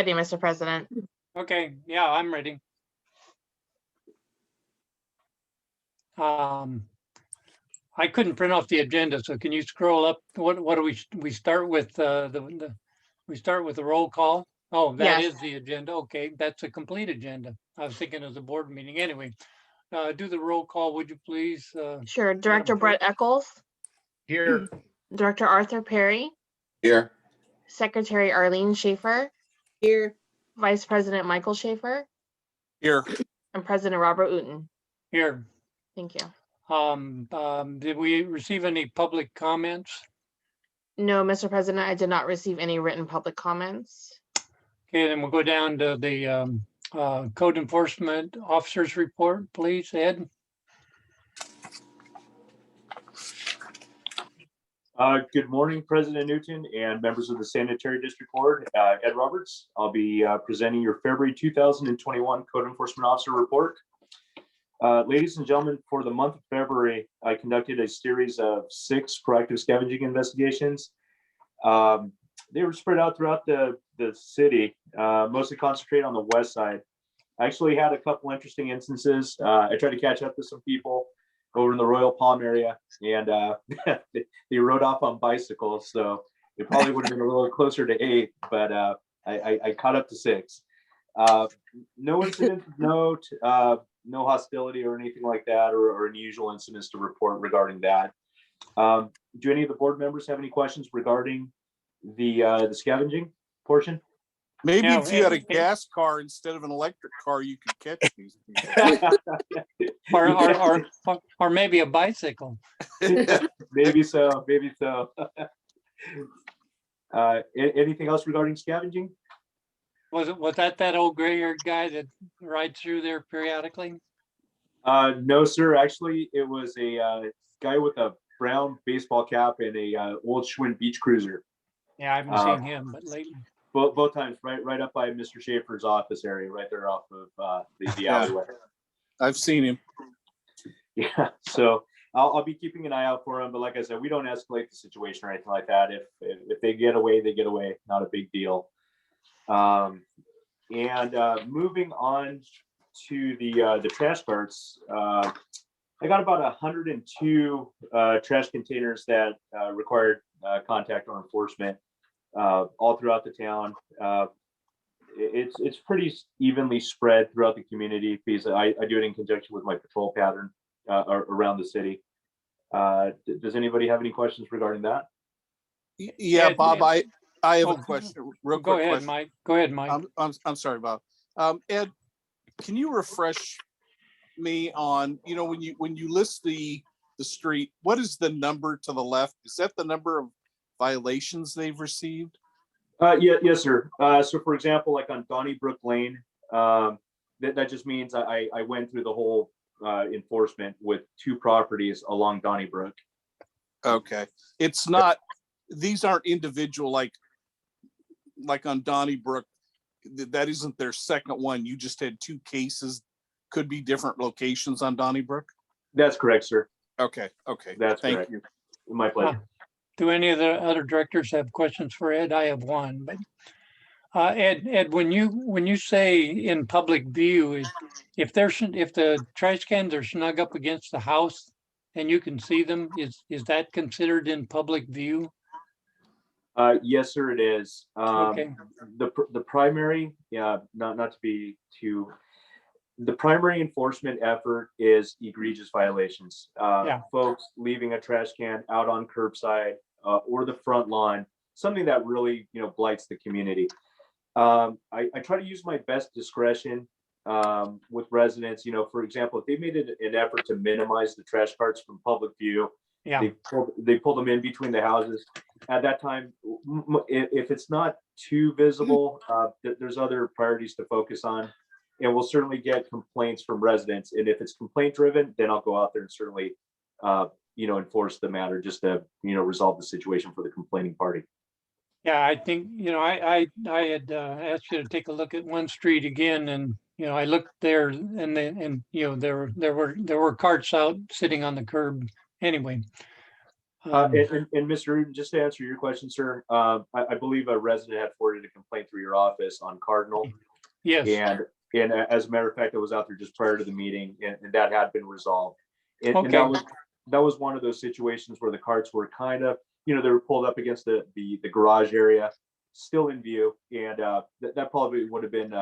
Ready, Mr. President. Okay, yeah, I'm ready. I couldn't print off the agenda, so can you scroll up? What do we start with? We start with the roll call. Oh, that Yes. is the agenda. Okay, that's a complete agenda. I was thinking of the board meeting. Anyway, do the roll call, would you please? Sure. Director Brett Eccles. Here. Director Arthur Perry. Here. Secretary Arlene Schaefer. Here. Vice President Michael Schaefer. Here. And President Robert Uten. Here. Thank you. Did we receive any public comments? No, Mr. President, I did not receive any written public comments. Okay, then we'll go down to the code enforcement officers report, please, Ed. Good morning, President Newton and members of the Sanitary District Board. Ed Roberts. I'll be presenting your February 2021 Code Enforcement Officer Report. Ladies and gentlemen, for the month of February, I conducted a series of 6 proactive scavenging investigations. They were spread out throughout the city, mostly concentrated on the west side. I actually had a couple interesting instances. I tried to catch up with some people over in the Royal Palm area, and they rode off on bicycles, so it probably would have been a little closer to 8, but I caught up to 6. No incidents of note, no hostility or anything like that, or unusual incidents to report regarding that. Do any of the board members have any questions regarding the scavenging portion? Maybe Yeah, if you had a gas car instead of an electric car, you could catch these. or maybe a bicycle. Maybe so. Maybe so. Anything else regarding scavenging? Was that old gray-haired guy that rides through there periodically? No, sir. Actually, it was a guy with a brown baseball cap and a old Schwinn beach cruiser. Yeah, I haven't seen him, but lately. Both times, right up by Mr. Schaefer's office area, right there off of the alleyway. I've seen him. Yeah, so I'll be keeping an eye out for him. But like I said, we don't escalate the situation or anything like that. If they get away, they get away. Not a big deal. And moving on to the trash carts, I got about 102 trash containers that required contact or enforcement all throughout the town. It's pretty evenly spread throughout the community because I do it in conjunction with my patrol pattern around the city. Does anybody have any questions regarding that? Yeah, Bob, I have a question. Real Go quick ahead, question. Mike. Go ahead, Mike. I'm sorry, Bob. Ed, can you refresh me on, when you list the street, what is the number to the left? Is that the number of violations they've received? Yes, sir. So for example, like on Donnybrook Lane, that just means I went through the whole enforcement with 2 properties along Donnybrook. Okay. It's not, these aren't individual, like on Donnybrook, that isn't their second one. You just had 2 cases, could be different locations on Donnybrook. That's correct, sir. Okay. That's Thank correct. you. My pleasure. Do any of the other directors have questions for Ed? I have one, but Ed, when you say in public view, if the trash cans are snug up against the house and you can see them, is that considered in public view? Yes, sir, it is. Okay. The primary, not to be too. The primary enforcement effort is egregious violations. Folks leaving a trash can out on curbside or the front lawn, something that really blights the community. I try to use my best discretion with residents. For example, if they made an effort to minimize the trash carts from public view, they pull them in between the houses. At that time, if it's not too visible, there's other priorities to focus on. And we'll certainly get complaints from residents. And if it's complaint driven, then I'll go out there and certainly, enforce the matter just to, resolve the situation for the complaining party. Yeah, I think, I had asked you to take a look at one street again, and, I looked there and there were carts out sitting on the curb anyway. And Mr. Uden, just to answer your question, sir, I believe a resident had forwarded a complaint through your office on Cardinal. Yes, And as a matter of fact, I was out there just prior to the meeting, and that had been resolved. And Okay. that was one of those situations where the carts were kind of, they were pulled up against the garage area, still in view, and that probably would have been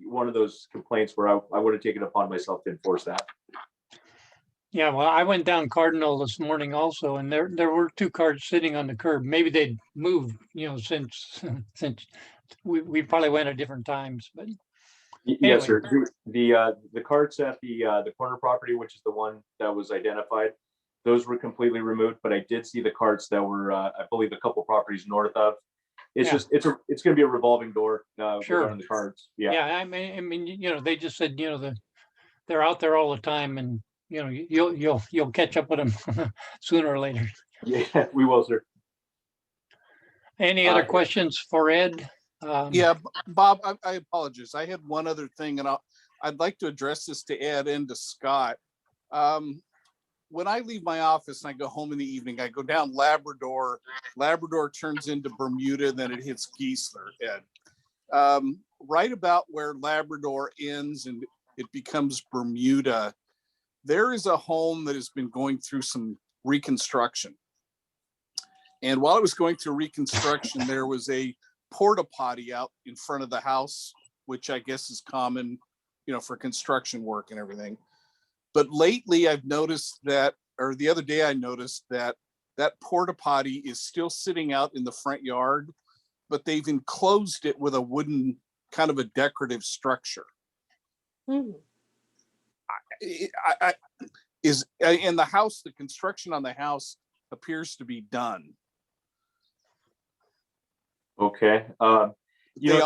one of those complaints where I would have taken it upon myself to enforce that. yeah, well, I went down Cardinal this morning also, and there were 2 cars sitting on the curb. Maybe they'd moved, since we probably went at different times, but Yes, sir. The carts at the corner property, which is the one that was identified, those were completely removed, but I did see the carts that were, I believe, a couple properties north of. It's Yeah. just, it's going to be a revolving door Sure. regarding the carts. Yeah. yeah, I mean, they just said, they're out there all the time, and you'll catch up with them sooner or later. Yeah, we will, sir. Any other questions for Ed? Yeah, Bob, I apologize. I had one other thing, and I'd like to address this to Ed and to Scott. When I leave my office and I go home in the evening, I go down Labrador. Labrador turns into Bermuda, then it hits Geisler, Ed. Right about where Labrador ends and it becomes Bermuda, there is a home that has been going through some reconstruction. And while it was going through reconstruction, there was a porta potty out in front of the house, which I guess is common, for construction work and everything. But lately I've noticed that, or the other day I noticed that porta potty is still sitting out in the front yard, but they've enclosed it with a wooden kind of a decorative structure. Is in the house, the construction on the house appears to be done. Okay. They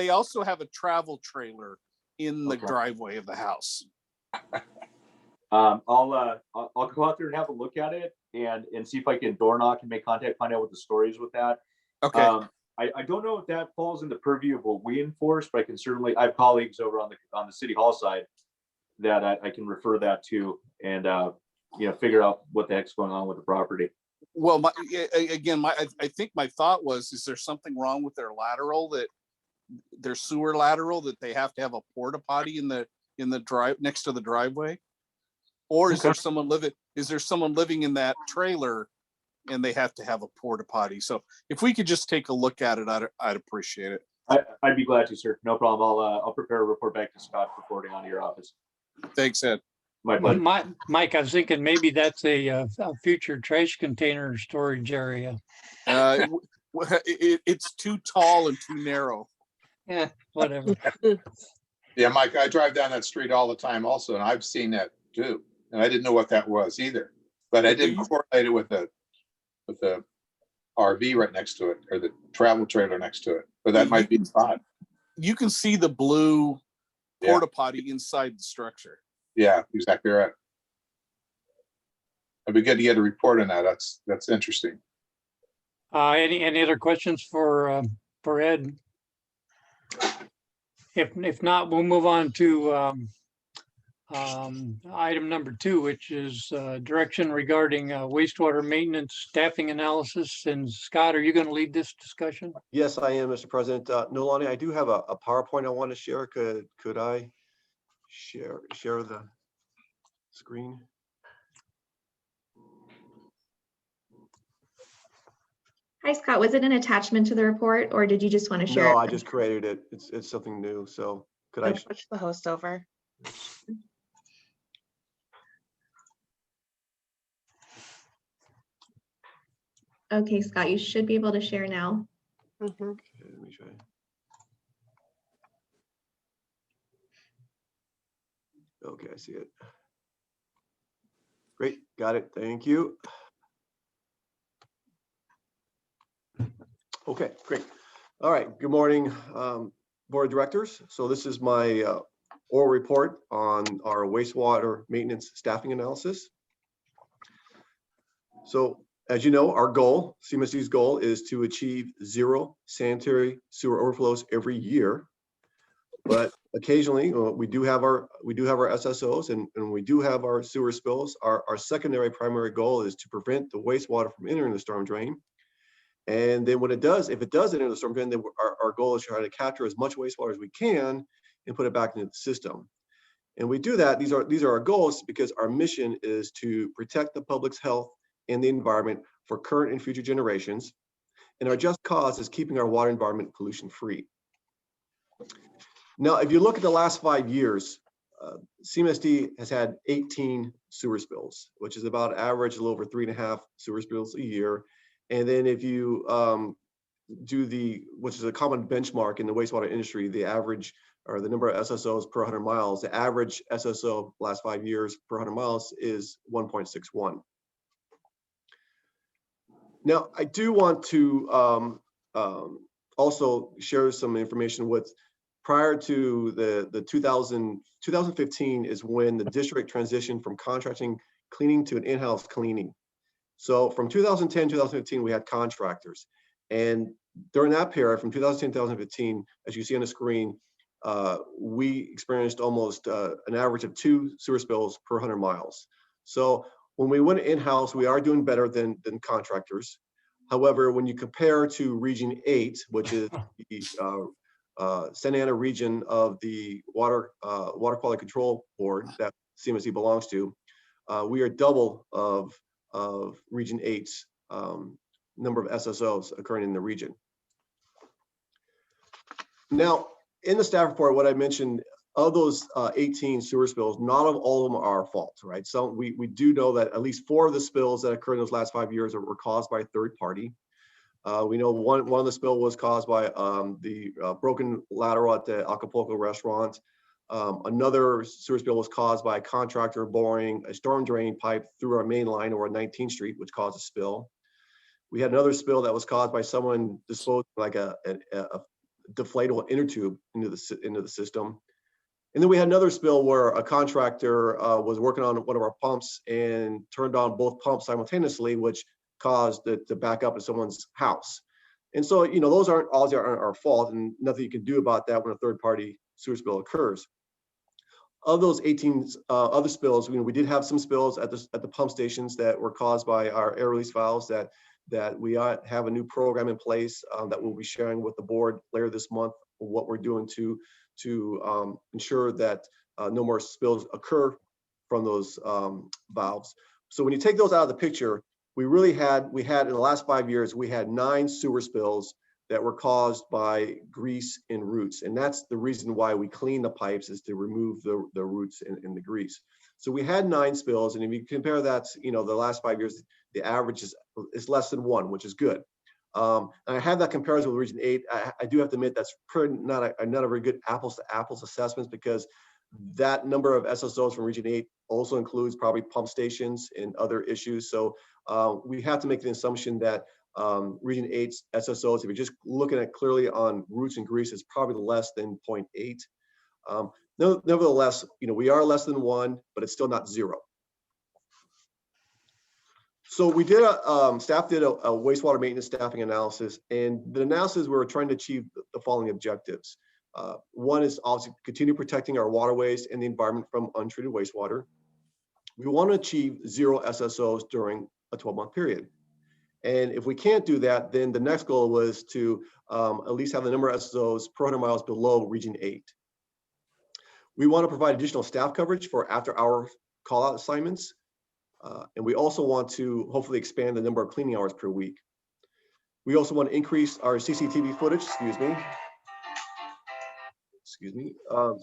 also have a travel trailer in the driveway of the house. I'll go out there and have a look at it and see if I can door knock and make contact, find out what the story is with that. Okay. I don't know if that falls in the purview of what we enforce, but I can certainly, I have colleagues over on the city hall side that I can refer that to and figure out what the heck's going on with the property. Well, I think my thought was, is there something wrong with their sewer lateral that they have to have a porta potty in the drive next to the driveway? Or is there someone living in that trailer and they have to have a porta potty? So if we could just take a look at it, I'd appreciate it. I'd be glad to, sir. No problem. I'll prepare a report back to Scott reporting on to your office. Thanks, Ed. My pleasure. Mike, I was thinking maybe that's a future trash container storage area. It's too tall and too narrow. Yeah, whatever. Yeah, Mike, I drive down that street all the time also, and I've seen that too. And I didn't know what that was either, but I didn't correlate it with the RV right next to it or the travel trailer next to it. But that might be the spot. You can see the blue porta potty inside the structure. Yeah, exactly right. It'd be good to get a report on that. That's interesting. Any other questions for Ed? If not, we'll move on to item number 2, which is direction regarding wastewater maintenance staffing analysis. And Scott, are you going to lead this discussion? Yes, I am, Mr. President. Nolani, I do have a PowerPoint I want to share. Could I share the screen? Hi, Scott. Was it an attachment to the report or did you just want to share? No, I just created it. It's something new. So could I Switch the host over. Okay, Scott, you should be able to share now. Okay, let me try. Okay, I see it. Great, got it. Thank you. Okay, great. All right, good morning, Board of Directors. So this is my oral report on our wastewater maintenance staffing analysis. So as you know, our goal, CMSD's goal, is to achieve 0 sanitary sewer overflows every year. But occasionally we do have our SSOs and we do have our sewer spills. Our secondary primary goal is to prevent the wastewater from entering the storm drain. And then when it does, if it does enter the storm drain, then our goal is to try to capture as much wastewater as we can and put it back into the system. And we do that. These are our goals because our mission is to protect the public's health and the environment for current and future generations. And our just cause is keeping our water environment pollution free. Now, if you look at the last 5 years, CMSD has had 18 sewer spills, which is about average a little over 3.5 sewer spills a year. And then if you do which is a common benchmark in the wastewater industry, the average or the number of SSOs per 100 miles, the average SSO last 5 years per 100 miles is 1.61. Now, I do want to also share some information with prior to the 2015 is when the district transitioned from contracting cleaning to an in-house cleaning. So from 2010, 2015, we had contractors. And during that period, from 2010 to 2015, as you see on the screen, we experienced almost an average of 2 sewer spills per 100 miles. So when we went in-house, we are doing better than contractors. However, when you compare to Region 8, which is the Santa Ana region of the Water Quality Control Board that CMSD belongs to, we are double of Region 8's number of SSOs occurring in the region. Now, in the staff report, what I mentioned, of those 18 sewer spills, not all of them are our fault, right? So we do know that at least 4 of the spills that occurred in those last 5 years were caused by a third party. We know one of the spill was caused by the broken lateral at the Acapulco restaurant. Another sewer spill was caused by a contractor boring a storm drain pipe through our main line over 19th Street, which caused a spill. We had another spill that was caused by someone disposing like a deflatable inner tube into the system. And then we had another spill where a contractor was working on one of our pumps and turned on both pumps simultaneously, which caused it to back up to someone's house. And so, those aren't our fault, and nothing you can do about that when a third-party sewer spill occurs. Of those 18 other spills, we did have some spills at the pump stations that were caused by our air release valves that we have a new program in place that we'll be sharing with the board later this month, what we're doing to ensure that no more spills occur from those valves. So when you take those out of the picture, we had in the last 5 years, we had 9 sewer spills that were caused by grease and roots. And that's the reason why we clean the pipes, is to remove the roots and the grease. So we had 9 spills. And if you compare that, the last 5 years, the average is less than 1, which is good. And I have that comparison with Region 8. I do have to admit that's not a very good apples to apples assessments, because that number of SSOs from Region 8 also includes probably pump stations and other issues. So we have to make the assumption that Region 8's SSOs, if you're just looking at clearly on roots and grease, is probably less than 0.8. Nevertheless, we are less than 1, but it's still not 0. So we did staff did a wastewater maintenance staffing analysis, and the analysis, we were trying to achieve the following objectives. One is obviously continue protecting our waterways and the environment from untreated wastewater. We want to achieve 0 SSOs during a 12-month period. And if we can't do that, then the next goal was to at least have the number of SSOs per 100 miles below Region 8. We want to provide additional staff coverage for after-hour call-out assignments. And we also want to hopefully expand the number of cleaning hours per week. We also want to increase our CCTV footage,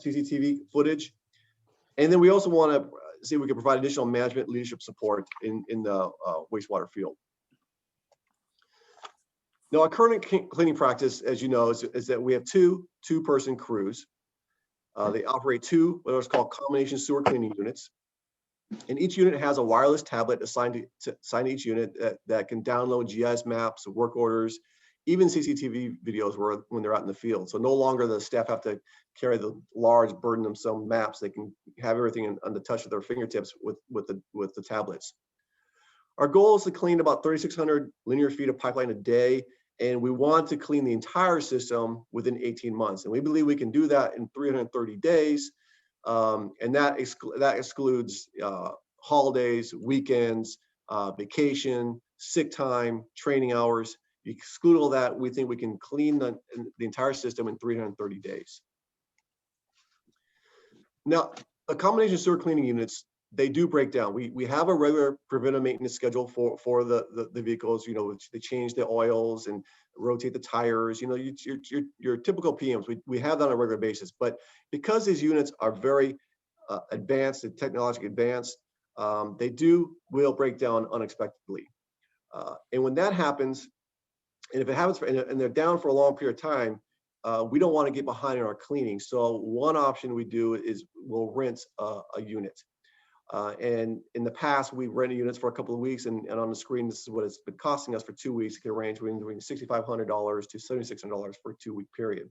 CCTV footage. And then we also want to see if we can provide additional management leadership support in the wastewater field. Now, our current cleaning practice, as you know, is that we have two-person crews. They operate 2 what is called combination sewer cleaning units. And each unit has a wireless tablet assigned to each unit that can download GIS maps, work orders, even CCTV videos when they're out in the field. So no longer the staff have to carry the large, burdensome maps. They can have everything on the touch of their fingertips with the tablets. Our goal is to clean about 3,600 linear feet of pipeline a day, And we want to clean the entire system within 18 months. And we believe we can do that in 330 days. And that excludes holidays, weekends, vacation, sick time, training hours. You exclude all that, we think we can clean the entire system in 330 days. Now, a combination of sewer cleaning units, they do break down. We have a regular preventive maintenance schedule for the vehicles. You know, they change the oils and rotate the tires. You know, your typical PMs. We have that on a regular basis. But because these units are very advanced and technologically advanced, they will break down unexpectedly. And when that happens, and if it happens and they're down for a long period of time, we don't want to get behind in our cleaning. So one option we do is we'll rent a unit. And in the past, we rented units for a couple of weeks, and on the screen, this is what it's been costing us for 2 weeks. It can range between $6,500 to $7,600 for a 2-week period.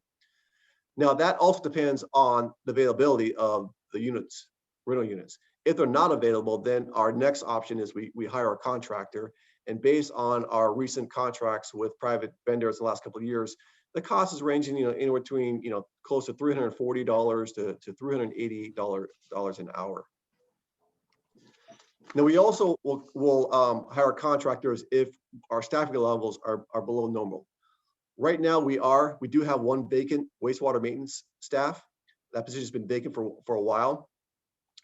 Now, that also depends on the availability of the units, rental units. If they're not available, then our next option is we hire a contractor. And based on our recent contracts with private vendors in the last couple of years, the cost is ranging, anywhere between, close to $340 to $380 an hour. Now, we also will hire contractors if our staffing levels are below normal. Right now, we do have one vacant wastewater maintenance staff. That position has been vacant for a while.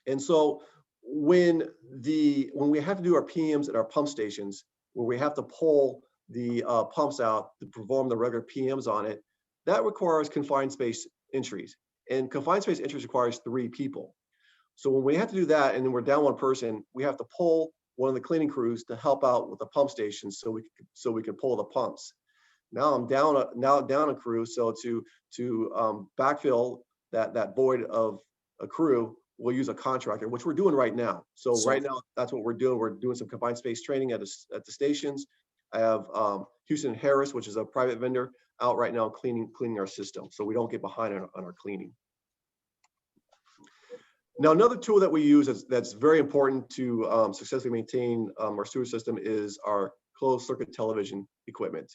And so when we have to do our PMs at our pump stations, where we have to pull the pumps out to perform the regular PMs on it, that requires confined space entries. And confined space entries requires 3 people. So when we have to do that, and then we're down 1 person, we have to pull one of the cleaning crews to help out with the pump stations so we can pull the pumps. Now I'm down a crew, so to backfill that void of a crew, we'll use a contractor, which we're doing right now. So right now, that's what we're doing. We're doing some confined space training at the stations. I have Houston Harris, which is a private vendor, out right now cleaning our system, so we don't get behind on our cleaning. Now, another tool that we use that's very important to successfully maintain our sewer system is our closed circuit television equipment.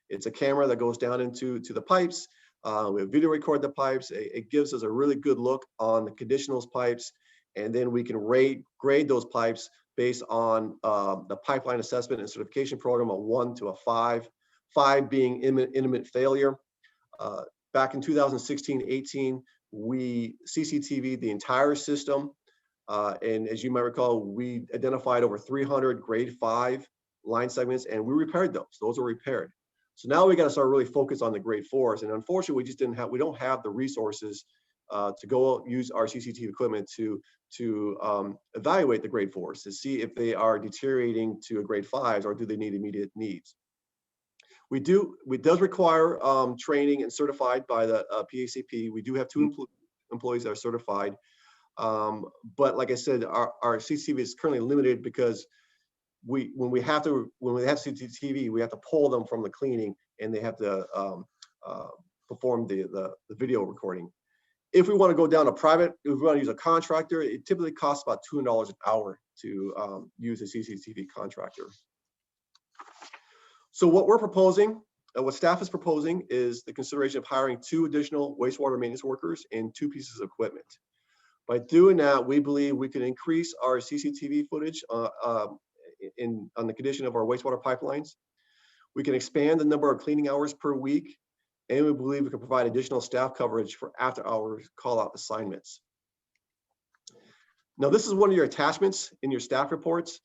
It's a camera that goes down into the pipes. We video record the pipes. It gives us a really good look on the condition of those pipes, and then we can grade those pipes based on the pipeline assessment and certification program, a 1 to a 5, 5 being imminent failure. Back in 2016-18, we CCTV'd the entire system. And as you might recall, we identified over 300 grade 5 line segments, and we repaired those. Those are repaired. So now we got to start really focus on the grade 4s. And unfortunately, we don't have the resources to go use our CCTV equipment to evaluate the grade 4s to see if they are deteriorating to a grade 5s or do they need immediate needs. It does require training and certified by the PACP. We do have 2 employees that are certified. But like I said, our CCTV is currently limited because when we have CCTV, we have to pull them from the cleaning, and they have to perform the video recording. If we want to go down if we want to use a contractor, it typically costs about $200 an hour to use a CCTV contractor. So what we're proposing, what staff is proposing, is the consideration of hiring 2 additional wastewater maintenance workers and 2 pieces of equipment. By doing that, we believe we can increase our CCTV footage on the condition of our wastewater pipelines. We can expand the number of cleaning hours per week, and we believe we can provide additional staff coverage for after-hours call-out assignments. Now, this is one of your attachments in your staff reports.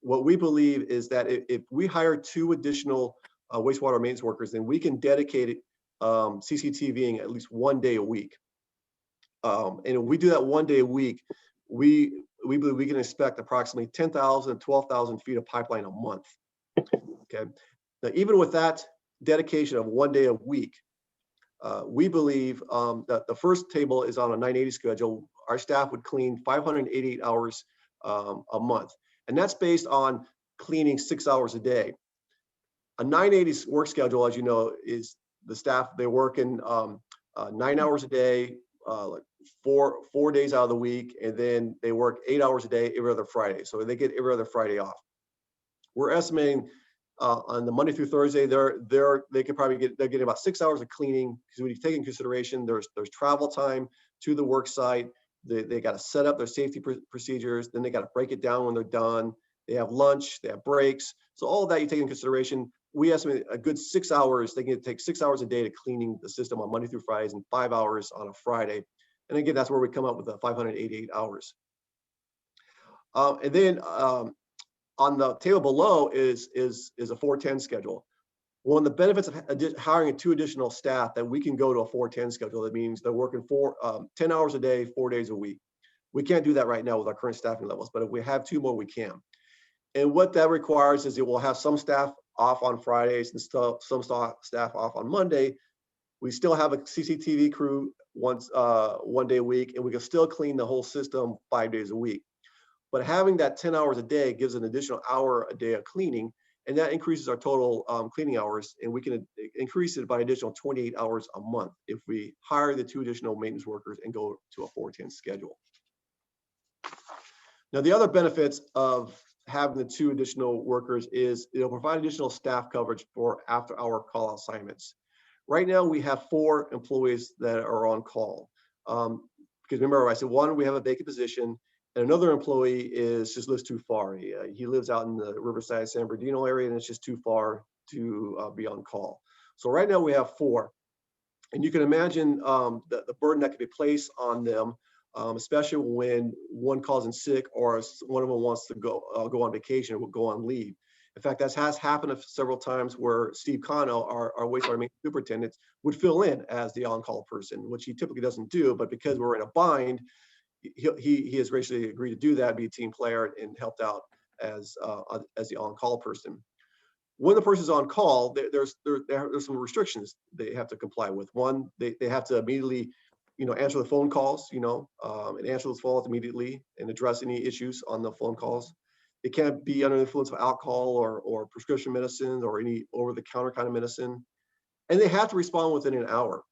What we believe is that if we hire 2 additional wastewater maintenance workers, then we can dedicate CCTVing at least 1 day a week. And if we do that 1 day a week, we believe we can expect approximately 10,000 to 12,000 feet of pipeline a month. Okay. Now, even with that dedication of 1 day a week, we believe that the first table is on a 980 schedule. Our staff would clean 588 hours a month, and that's based on cleaning 6 hours a day. A 980 work schedule, as you know, is the staff, they're working 9 hours a day, like four days out of the week, and then they work 8 hours a day every other Friday. So they get every other Friday off. We're estimating On the Monday through Thursday, they could probably they're getting about 6 hours of cleaning, because when you take in consideration, there's travel time to the work site. They got to set up their safety procedures, then they got to break it down when they're done. They have lunch, they have breaks. So all of that you take in consideration. We estimate a good 6 hours. They can take 6 hours a day to cleaning the system on Monday through Fridays, and 5 hours on a Friday. And again, that's where we come up with the 588 hours. And then on the table below is a 410 schedule. One of the benefits of hiring 2 additional staff, that we can go to a 410 schedule. That means they're working 10 hours a day, 4 days a week. We can't do that right now with our current staffing levels, but if we have 2 more, we can. And what that requires is it will have some staff off on Fridays and some staff off on Monday. We still have a CCTV crew one day a week, and we can still clean the whole system 5 days a week. But having that 10 hours a day gives an additional hour a day of cleaning, and that increases our total cleaning hours, and we can increase it by additional 28 hours a month if we hire the 2 additional maintenance workers and go to a 410 schedule. Now, the other benefits of having the 2 additional workers is it'll provide additional staff coverage for after-hour call assignments. Right now, we have 4 employees that are on call. Because remember, I said 1, we have a vacant position, and another employee just lives too far. He lives out in the Riverside, San Bernardino area, and it's just too far to be on call. So right now we have 4. And you can imagine the burden that could be placed on them, especially when one calls in sick, or one of them wants to go on vacation or go on leave. In fact, that has happened several times where Steve Cano, our wastewater maintenance superintendent, would fill in as the on-call person, which he typically doesn't do. But because we're in a bind, he has graciously agreed to do that, be a team player, and helped out as the on-call person. When the person's on call, there's some restrictions they have to comply with. One, they have to immediately, answer the phone calls, and answer those calls immediately and address any issues on the phone calls. They can't be under the influence of alcohol or prescription medicine or any over-the-counter kind of medicine. And they have to respond within an hour.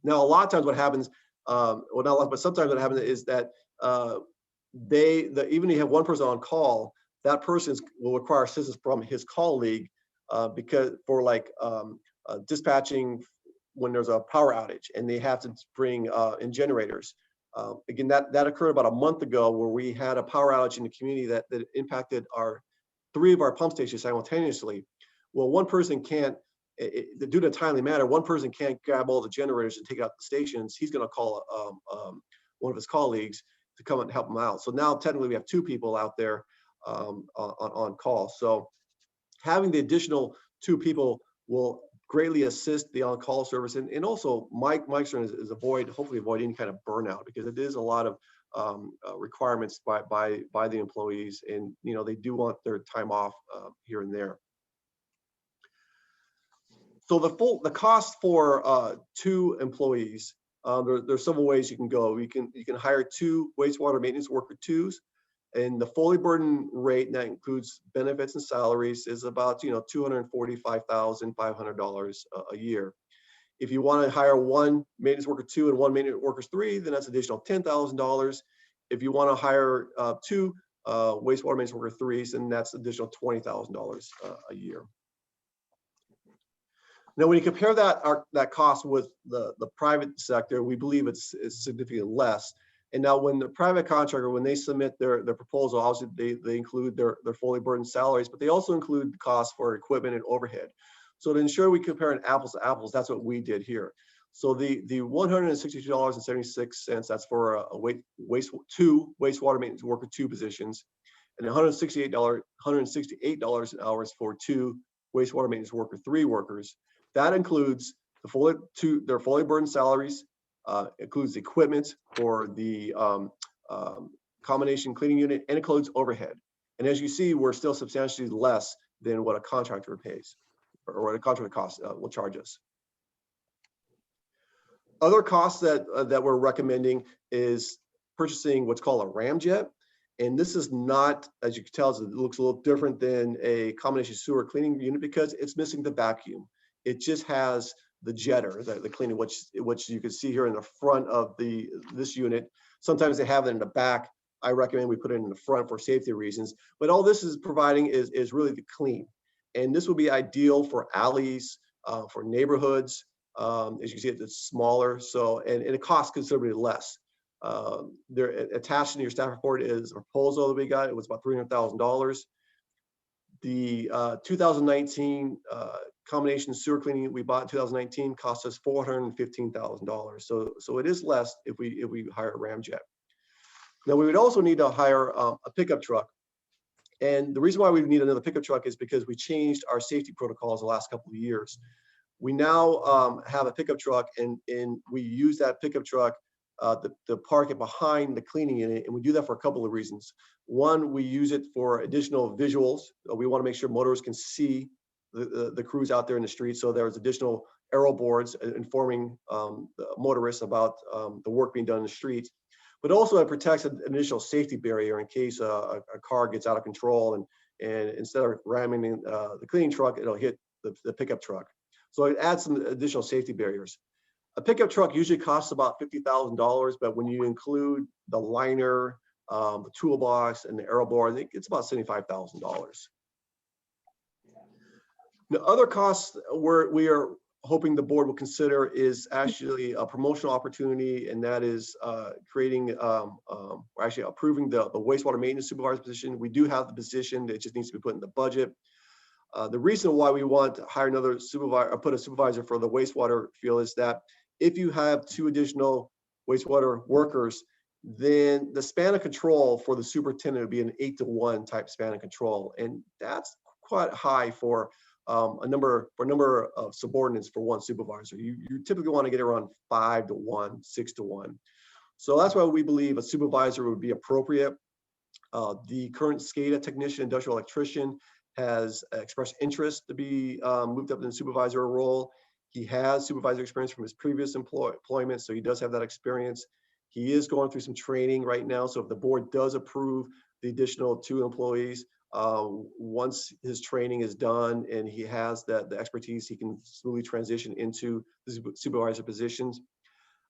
Now, a lot of times what happens, well, not a lot, but sometimes what happens is that even if you have one person on call, that person will require assistance from his colleague because for dispatching when there's a power outage and they have to bring in generators. Again, that occurred about a month ago, where we had a power outage in the community that impacted 3 of our pump stations simultaneously. Well, one person can't, due to a timely matter, one person can't grab all the generators and take out the stations. He's going to call one of his colleagues to come and help him out. So now technically we have 2 people out there on call. So having the additional 2 people will greatly assist the on-call service, and also Mike's concern is hopefully avoid any kind of burnout, because it is a lot of requirements by the employees, and they do want their time off here and there. So the cost for 2 employees, there's several ways you can go. You can hire 2 wastewater maintenance worker 2s, and the fully burdened rate, and that includes benefits and salaries, is about $245,500 a year. If you want to hire 1 maintenance worker 2 and 1 maintenance worker 3, then that's additional $10,000. If you want to hire 2 wastewater maintenance worker 3s, then that's additional $20,000 a year. Now, when you compare that cost with the private sector, we believe it's significantly less. And now, when the private contractor, when they submit their proposal, obviously they include their fully burdened salaries, but they also include the cost for equipment and overhead. So to ensure we compare an apples to apples, that's what we did here. So the $162.76, that's for 2 wastewater maintenance worker 2 positions, and $168 an hour for 2 wastewater maintenance worker 3 workers. That includes their fully burdened salaries, includes equipment for the combination cleaning unit, and includes overhead. And as you see, we're still substantially less than what a contractor pays, or what a contractor cost will charge us. Other costs that we're recommending is purchasing what's called a ramjet. And this is not, as you can tell, it looks a little different than a combination sewer cleaning unit because it's missing the vacuum. It just has the jetter, the cleaning, which you can see here in the front of this unit. Sometimes they have it in the back. I recommend we put it in the front for safety reasons. But all this is providing is really the clean. And this would be ideal for alleys, for neighborhoods. As you can see, it's smaller, so, and it costs considerably less. There, attached in your staff report is a proposal that we got. It was about $300,000. The 2019 combination sewer cleaning we bought in 2019 cost us $415,000. So it is less if we hire a ramjet. Now we would also need to hire a pickup truck. And the reason why we need another pickup truck is because we changed our safety protocols the last couple of years. We now have a pickup truck, and we use that pickup truck to park it behind the cleaning unit, and we do that for a couple of reasons. One, we use it for additional visuals. We want to make sure motorists can see the crews out there in the street. So there's additional arrow boards informing the motorists about the work being done in the streets. But also it protects an additional safety barrier in case a car gets out of control, and instead of ramming the cleaning truck, it'll hit the pickup truck. So it adds some additional safety barriers. A pickup truck usually costs about $50,000, but when you include the liner, the toolbox, and the arrow board, I think it's about $75,000. The other costs we are hoping the board will consider is actually a promotional opportunity, and that is creating, actually approving the wastewater maintenance supervisor position. We do have the position, it just needs to be put in the budget. The reason why we want to hire another supervisor, or put a supervisor for the wastewater field, is that if you have 2 additional wastewater workers, then the span of control for the superintendent would be an 8-to-1 type span of control, and that's quite high for a number of subordinates for one supervisor. You typically want to get around 5-to-1, 6-to-1. So that's why we believe a supervisor would be appropriate. The current SCADA technician, industrial electrician, has expressed interest to be moved up in the supervisor role. He has supervisor experience from his previous employment, so he does have that experience. He is going through some training right now, so if the board does approve the additional 2 employees, once his training is done and he has the expertise, he can smoothly transition into the supervisor positions.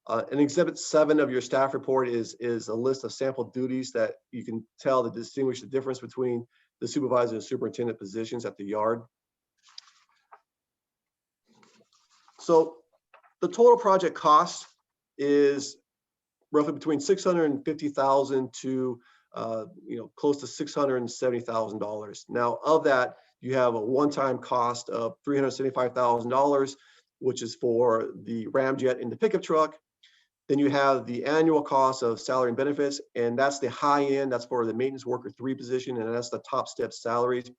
And Exhibit 7 of your staff report is a list of sample duties that you can tell to distinguish the difference between the supervisor and superintendent positions at the yard. So the total project cost is roughly between $650,000 to close to $670,000. Now, of that, you have a one-time cost of $375,000, which is for the ramjet and the pickup truck. Then you have the annual cost of salary and benefits, and that's the high end. That's for the maintenance worker 3 position, and that's the top step salaries.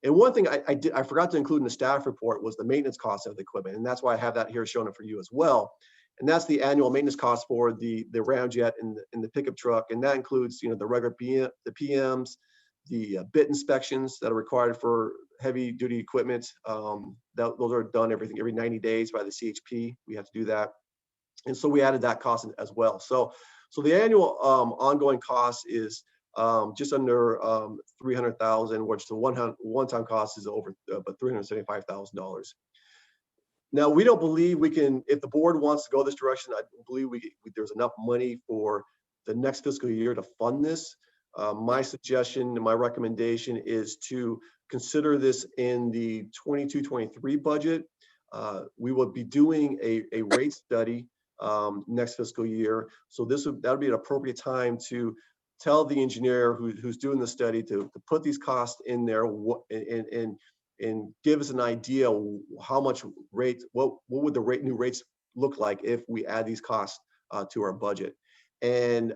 And one thing I forgot to include in the staff report was the maintenance cost of the equipment, and that's why I have that here showing it for you as well. And that's the annual maintenance cost for the ramjet and the pickup truck, and that includes the regular PMs, the bit inspections that are required for heavy duty equipment. Those are done every 90 days by the CHP. We have to do that. And so we added that cost as well. So the annual ongoing cost is just under $300,000, which the one-time cost is over about $375,000. Now, we don't believe we can, if the board wants to go this direction, I believe there's enough money for the next fiscal year to fund this. My suggestion and my recommendation is to consider this in the 22-23 budget. We will be doing a rate study next fiscal year. So that'll be an appropriate time to tell the engineer who's doing the study to put these costs in there and give us an idea how much rate, what would the new rates look like if we add these costs to our budget. And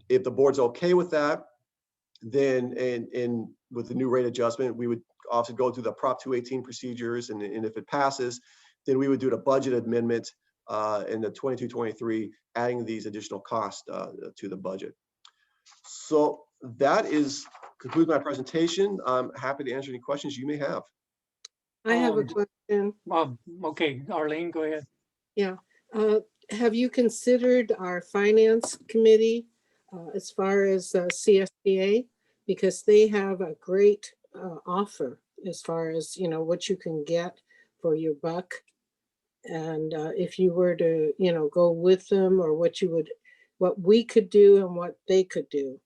if the board's okay with that, then and with the new rate adjustment, we would also go through the Prop 218 procedures, and if it passes, then we would do the budget amendment in the 22-23, adding these additional costs to the budget. So that concludes my presentation. I'm happy to answer any questions you may have. I have a question. Okay, Arlene, go ahead. Yeah. Have you considered our finance committee as far as CSBA? Because they have a great offer as far as, what you can get for your buck. And if you were to, go with them, or what we could do and what they could do.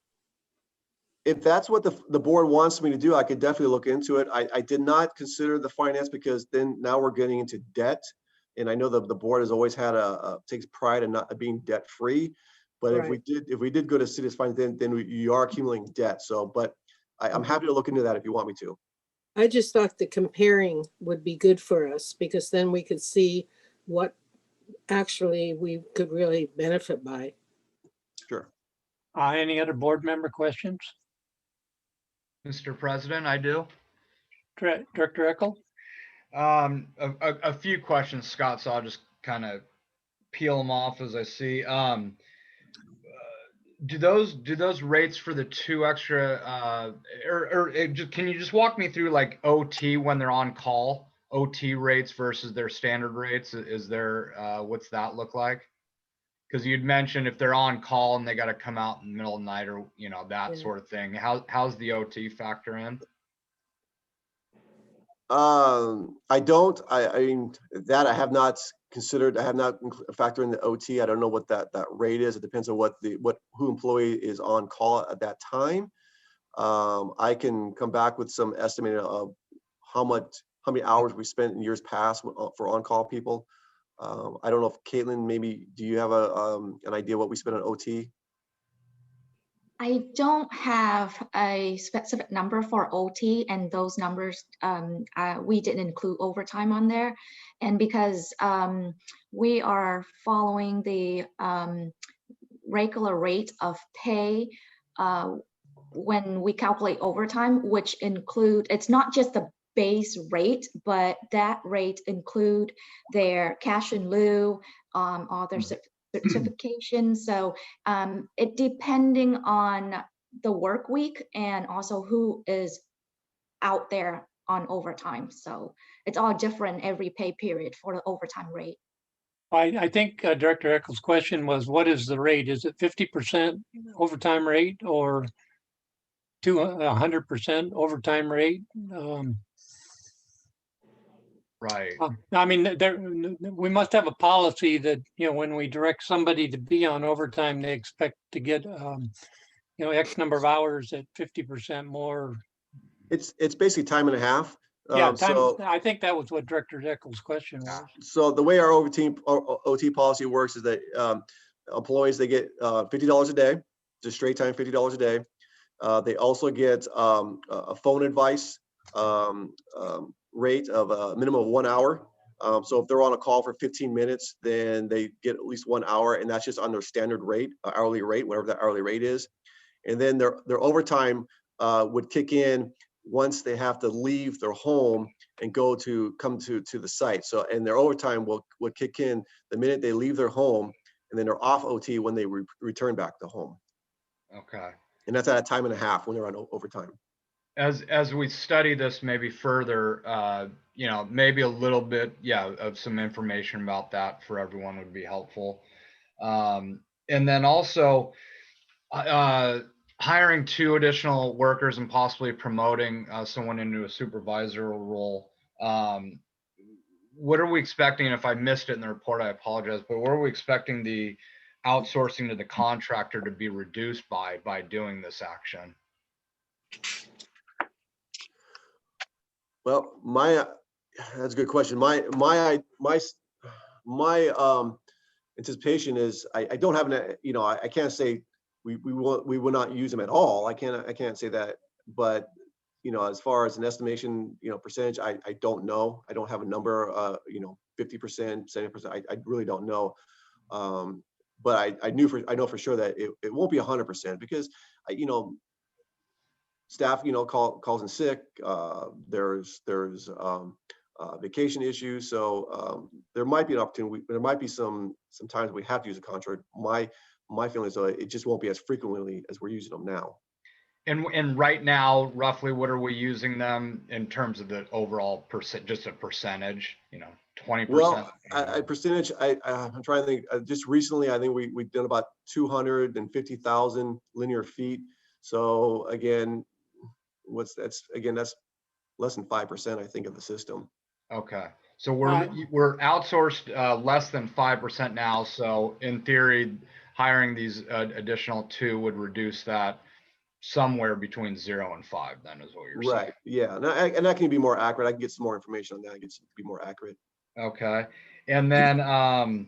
If that's what the board wants me to do, I could definitely look into it. I did not consider the finance because then now we're getting into debt. And I know the board has always had takes pride in not being debt free. But if we did go to city's finance, then you are accumulating debt. So, but I'm happy to look into that if you want me to. I just thought the comparing would be good for us because then we could see what actually we could really benefit by. Sure. Any other board member questions? Mr. President, I do. Director Eckel? A few questions, Scott, so I'll just kind of peel them off as I see. Do those rates for the 2 extra, can you just walk me through like OT when they're on call, OT rates versus their standard rates? Is there, what's that look like? Because you'd mentioned if they're on call and they got to come out in the middle of the night or, you know, that sort of thing. How's the OT factor in? I don't. I mean that I have not considered. I have not factored in the OT. I don't know what that rate is. It depends on who employee is on call at that time. I can come back with some estimate of how many hours we spent in years past for on-call people. I don't know if Caitlin, maybe do you have an idea what we spent on OT? I don't have a specific number for OT, and those numbers, we didn't include overtime on there. And because we are following the regular rate of pay when we calculate overtime, which include, it's not just the base rate, but that rate include their cash in lieu, all their certification. So it depending on the work week and also who is out there on overtime. So it's all different every pay period for the overtime rate. I think Director Eckel's question was, what is the rate? Is it 50% overtime rate or 100% overtime rate? Right. I mean, we must have a policy that, you know, when we direct somebody to be on overtime, they expect to get, you know, X number of hours at 50% more. It's basically time and a half. Yeah, So I think that was what Director Eckel's question was. So the way our OT policy works is that employees, they get $50 a day, just straight time $50 a day. They also get a phone advice rate of a minimum of 1 hour. So if they're on a call for 15 minutes, then they get at least 1 hour, and that's just on their standard rate, hourly rate, whatever that hourly rate is. And then their overtime would kick in once they have to leave their home and come to the site. So, and their overtime will kick in the minute they leave their home, and then they're off OT when they return back to home. Okay. And that's at a time and a half when they're on overtime. As we study this maybe further, you know, maybe a little bit, of some information about that for everyone would be helpful. And then also hiring 2 additional workers and possibly promoting someone into a supervisorial role. What are we expecting? If I missed it in the report, I apologize, but what are we expecting the outsourcing to the contractor to be reduced by doing this action? Well, that's a good question. My anticipation is I don't have an, you know, I can't say we will not use them at all. I can't say that, but you know, as far as an estimation, you know, percentage, I don't know. I don't have a number, you know, 50%, 70%. I really don't know. But I know for sure that it won't be 100% because you know, staff, you know, calls in sick. There's vacation issues, so there might be an opportunity. There might be some times we have to use a contract. My feeling is it just won't be as frequently as we're using them now. And right now, roughly, what are we using them in terms of the overall just a percentage? You know, 20%. Well, percentage. I'm trying to think. Just recently, I think we've done about 250,000 linear feet. So again, that's less than 5%, I think, of the system. Okay, so we're outsourced less than 5% now. So in theory, hiring these additional 2 would reduce that somewhere between 0 and 5, then is what you're saying. Right, yeah, and that can be more accurate. I can get some more information on that. Be more accurate. Okay. And then, and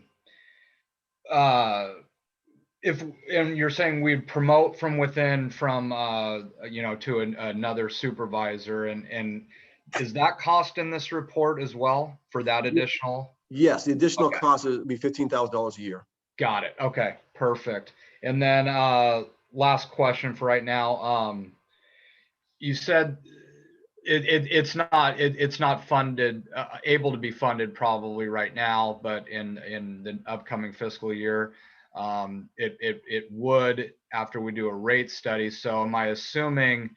you're saying we'd promote from within from, to another supervisor, and is that cost in this report as well for that additional? Yes, the additional Okay. cost would be $15,000 a year. Got it. Okay, perfect. And then, last question for right now. You said it's not funded, able to be funded probably right now, but in the upcoming fiscal year, it would after we do a rate study. So am I assuming,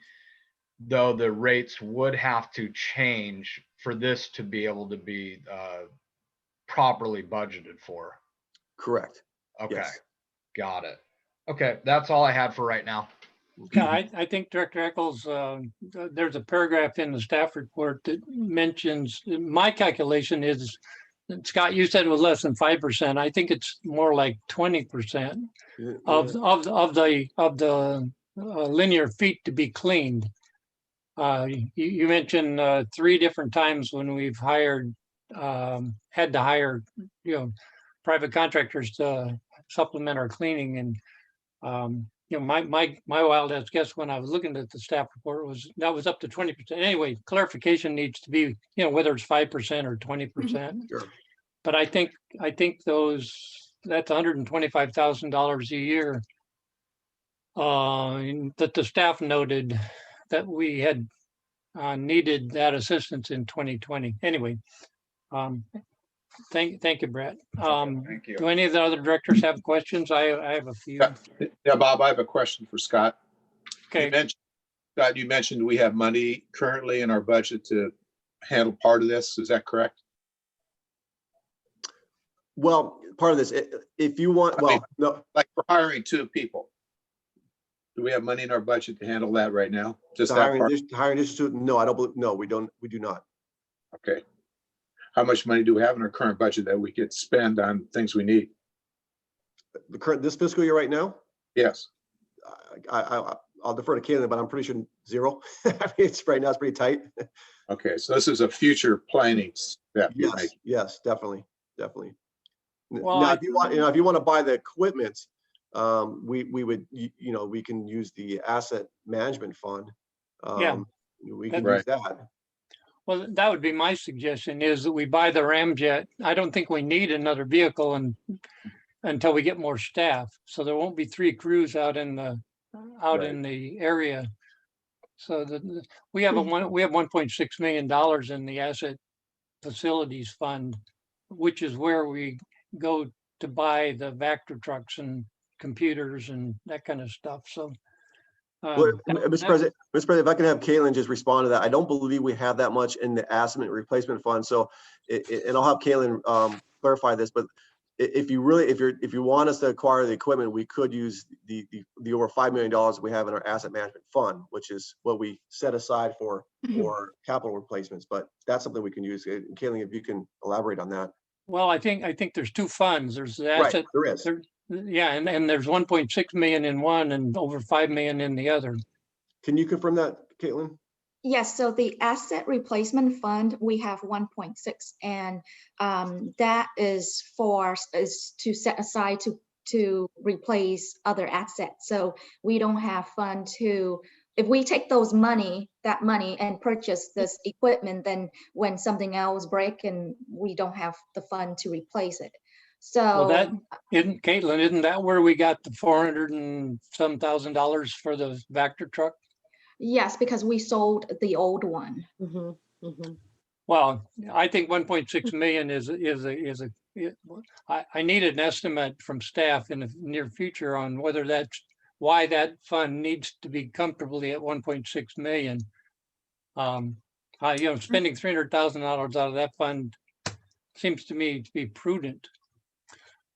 though, the rates would have to change for this to be able to be properly budgeted for? Correct. Okay, Yes. got it. Okay, that's all I had for right now. Yeah, I think Director Eccles, there's a paragraph in the staff report that mentions, my calculation is, Scott, you said it was less than 5%. I think it's more like 20% of the linear feet to be cleaned. You mentioned 3 different times when we've had to hire, private contractors to supplement our cleaning, and my wild ass guess when I was looking at the staff report was that was up to 20%. Anyway, clarification needs to be, whether it's 5% or 20%. Sure. But I think that's $125,000 a year that the staff noted that we had needed that assistance in 2020. Anyway, thank you, Brett. Thank you. Do any of the other directors have questions? I have a few. Yeah, Bob, I have a question for Scott. Okay. Scott, you mentioned we have money currently in our budget to handle part of this. Is that correct? Well, part of this, if you want, well, no, Like we're hiring 2 people. Do we have money in our budget to handle that right now? Just the that hiring part? hiring this student, no, I don't believe, no, we do not. Okay. How much money do we have in our current budget that we could spend on things we need? The current, this fiscal year right now, Yes. I'll defer to Caitlin, but I'm pretty sure 0. I mean, it's right now, it's pretty tight. Okay, so this is a future planning step you're Yes, making. yes, definitely. Well, Now, if you want to buy the equipment, we would, we can use the asset management fund. Yeah. We can Right. use that. Well, that would be my suggestion, is that we buy the Ramjet. I don't think we need another vehicle until we get more staff. So there won't be 3 crews out in the area. So we have $1.6 million in the asset facilities fund, which is where we go to buy the Vector trucks and computers and that kind of stuff. So Well, Mr. President, if I can have Caitlin just respond to that. I don't believe we have that much in the asset replacement fund. So, and I'll have Caitlin clarify this, but if you want us to acquire the equipment, we could use the over $5 million we have in our asset management fund, which is what we set aside for capital replacements. But that's something we can use. Caitlin, if you can elaborate on that. well, I think there's 2 funds. There's the Right, asset. there is. Yeah, and there's 1.6 million in one and over 5 million in the other. Can you confirm that, Caitlin? Yes, so the asset replacement fund, we have 1.6, and that is to set aside to replace other assets. So we don't have fund to, if we take that money and purchase this equipment, then when something else breaks and we don't have the fund to replace it. So Well, that isn't, Caitlin, isn't that where we got the $400 and some $1,000 for the Vector truck? yes, because we sold the old one. Well, I think 1.6 million I need an estimate from staff in the near future on whether that's why that fund needs to be comfortably at 1.6 million. Spending $300,000 out of that fund seems to me to be prudent.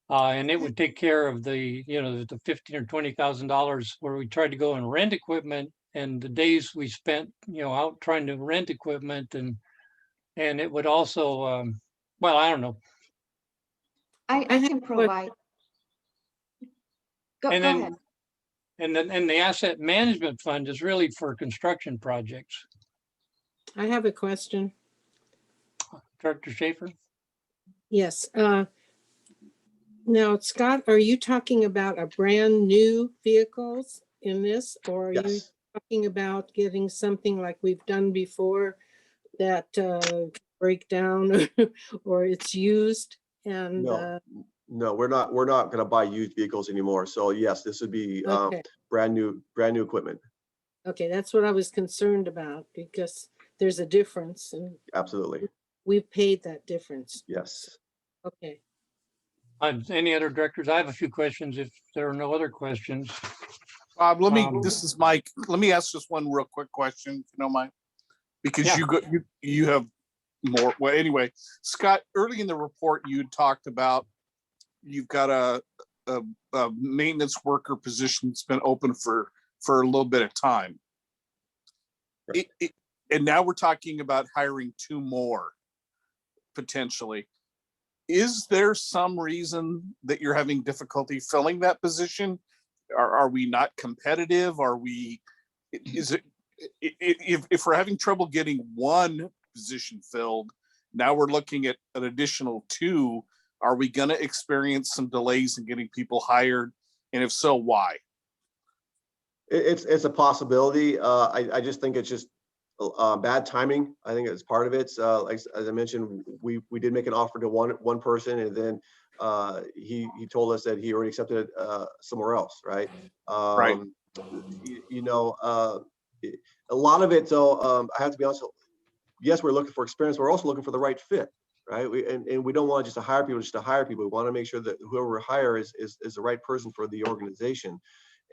And it would take care of the $15,000 or $20,000 where we tried to go and rent equipment, and the days we spent, out trying to rent equipment, and it would also, well, I don't know. I can provide. Go And then, ahead. And then, and the asset management fund is really for construction projects. I have a question. Director Schaefer? Yes. Now, Scott, are you talking about a brand new vehicles in this, or are you Yes. talking about getting something like we've done before that break down or it's used and No, no, we're not going to buy used vehicles anymore. So yes, this would be okay. brand new equipment. Okay, that's what I was concerned about because there's a difference and Absolutely. we've paid that difference. Yes. Okay. Any other directors? I have a few questions if there are no other questions. Bob, Um, this is Mike. Let me ask just one real quick question, if you don't mind. Because Yeah. you have more. Well, anyway, Scott, early in the report, you had talked about you've got a maintenance worker position that's been open for a little bit of time. And now we're talking about hiring 2 more potentially. Is there some reason that you're having difficulty filling that position? Are we not competitive? Is it, if we're having trouble getting 1 position filled, now we're looking at an additional 2, are we going to experience some delays in getting people hired? And if so, why? It's a possibility. I just think it's just bad timing. I think it's part of it. Like as I mentioned, we did make an offer to one person, and then he told us that he already accepted somewhere else, right? Right. You know, a lot of it though, I have to be honest. Yes, we're looking for experience. We're also looking for the right fit, right? And we don't want just to hire people just to hire people. We want to make sure that whoever we hire is the right person for the organization.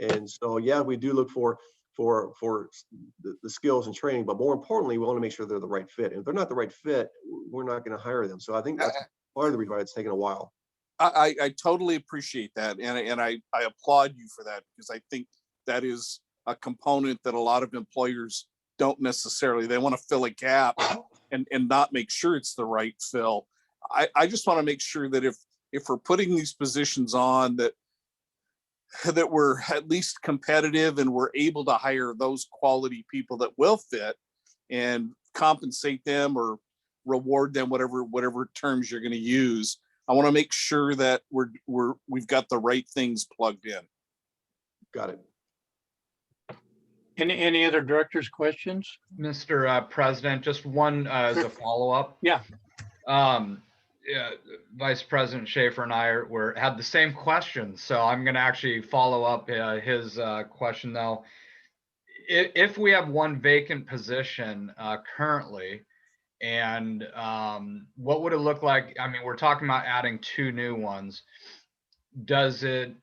And so, yeah, we do look for the skills and training, but more importantly, we want to make sure they're the right fit. And if they're not the right fit, we're not going to hire them. So I think that's part of the reason why it's taken a while. I totally appreciate that. And I applaud you for that, because I think that is a component that a lot of employers don't necessarily, they want to fill a gap and not make sure it's the right fill. I just want to make sure that if we're putting these positions on, that we're at least competitive and we're able to hire those quality people that will fit and compensate them or reward them, whatever terms you're going to use. I want to make sure that we've got the right things plugged in. Got it. Any other directors' questions? Mr. President, just one as a follow-up. Yeah. Yeah, Vice President Schaefer and I had the same question, so I'm going to actually follow up his question though. If we have 1 vacant position currently, and what would it look like? I mean, we're talking about adding 2 new ones. Does it?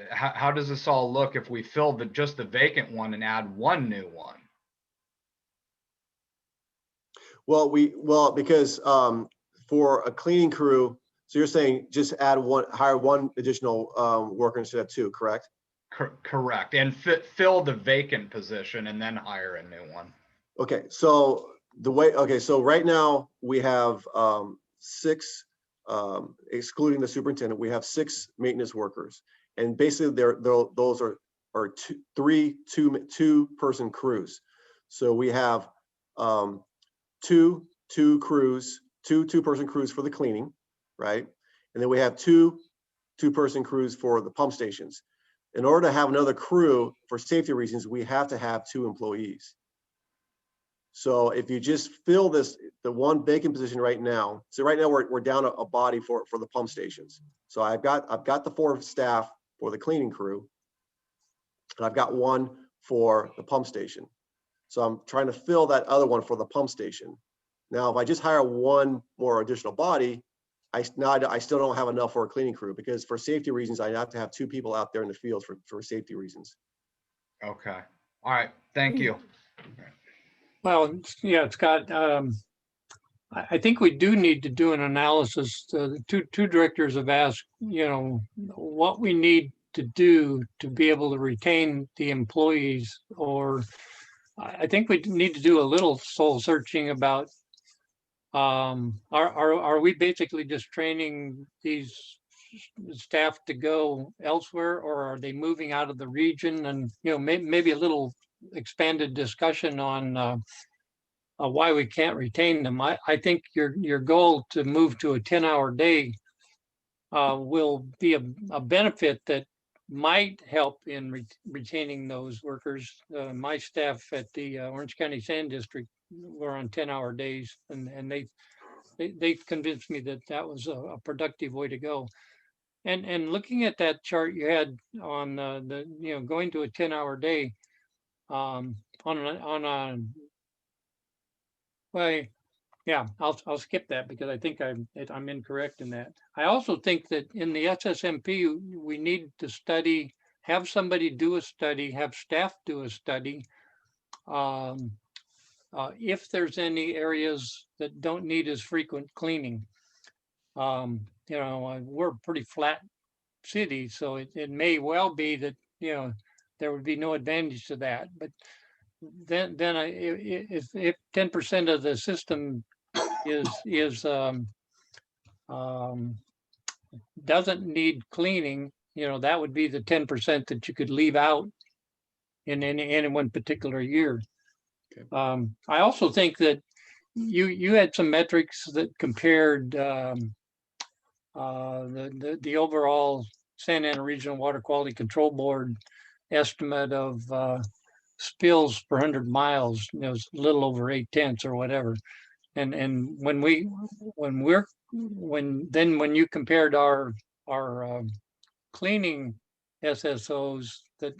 How does this all look if we fill just the vacant one and add 1 new one? Well, because for a cleaning crew, so you're saying just hire 1 additional worker instead of 2, correct? Correct. And fill the vacant position and then hire a new one. Okay, so so right now we have 6, excluding the superintendent, we have 6 maintenance workers, and basically those are 3 2-person crews. So we have 2 crews, 2-person crews for the cleaning, right? And then we have 2-person crews for the pump stations. In order to have another crew, for safety reasons, we have to have 2 employees. So if you just fill the 1 vacant position right now, so right now we're down a body for the pump stations. So I've got the 4 staff for the cleaning crew, and I've got 1 for the pump station. So I'm trying to fill that other one for the pump station. Now, if I just hire 1 more additional body, I still don't have enough for a cleaning crew, because for safety reasons, I have to have 2 people out there in the field for safety reasons. Okay. All right. Thank you. Well, yeah, Scott, I think we do need to do an analysis. The two directors have asked, what we need to do to be able to retain the employees, or I think we need to do a little soul searching about, are we basically just training these staff to go elsewhere, or are they moving out of the region? And, maybe a little expanded discussion on why we can't retain them. I think your goal to move to a 10-hour day will be a benefit that might help in retaining those workers. My staff at the Orange County Sand District were on 10-hour days, and they convinced me that that was a productive way to go. And looking at that chart you had on going to a 10-hour day, on a well, yeah, I'll skip that because I think I'm incorrect in that. I also think that in the SSMP, we need to study, have somebody do a study, have staff do a study. If there's any areas that don't need as frequent cleaning. We're a pretty flat city, so it may well be that, there would be no advantage to that. But then if 10% of the system doesn't need cleaning, that would be the 10% that you could leave out in any one particular year. Okay. I also think that you had some metrics that compared the overall Santa Ana Regional Water Quality Control Board estimate of spills per 100 miles. It was a little over 0.8 or whatever. And when you compared our cleaning SSOs that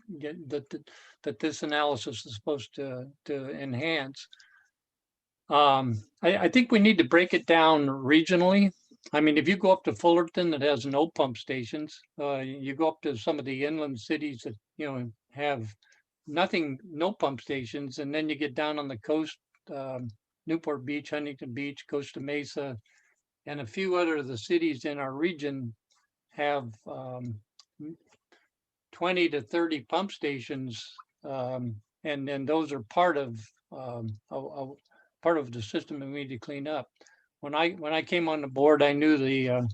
this analysis is supposed to enhance, I think we need to break it down regionally. I mean, if you go up to Fullerton that has no pump stations, you go up to some of the inland cities that have no pump stations, and then you get down on the coast, Newport Beach, Huntington Beach, Costa Mesa, and a few other of the cities in our region have 20 to 30 pump stations, and then those are part of the system that we need to clean up. When I came on the board, I knew the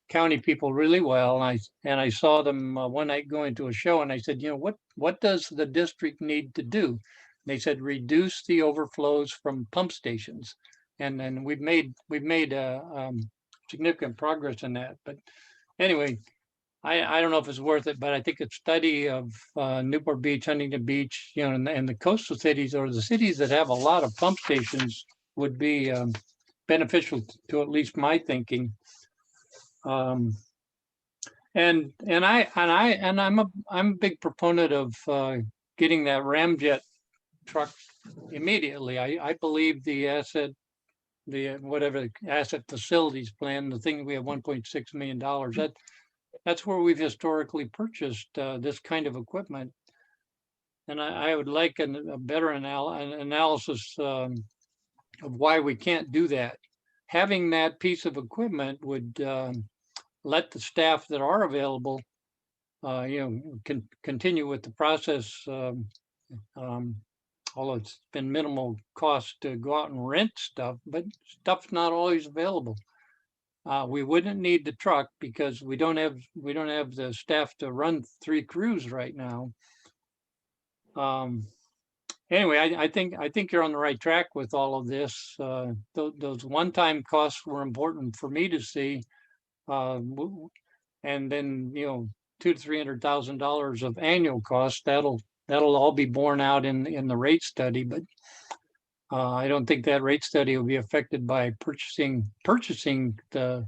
county people really well, and I saw them one night going to a show, and I said, what does the district need to do? They said reduce the overflows from pump stations, and then we've made significant progress in that. But anyway, I don't know if it's worth it, but I think a study of Newport Beach, Huntington Beach, and the coastal cities, or the cities that have a lot of pump stations, would be beneficial to at least my thinking. I'm a big proponent of getting that ramjet truck immediately. I believe the asset facilities plan, the thing we have $1.6 million. That's where we've historically purchased this kind of equipment, and I would like a better analysis of why we can't do that. Having that piece of equipment would let the staff that are available, continue with the process. Although it's been minimal cost to go out and rent stuff, but stuff's not always available. We wouldn't need the truck because we don't have the staff to run 3 crews right now. Anyway, I think you're on the right track with all of this. Those one-time costs were important for me to see, and then $200,000 to $300,000 of annual costs. That'll all be borne out in the rate study, but I don't think that rate study will be affected by purchasing the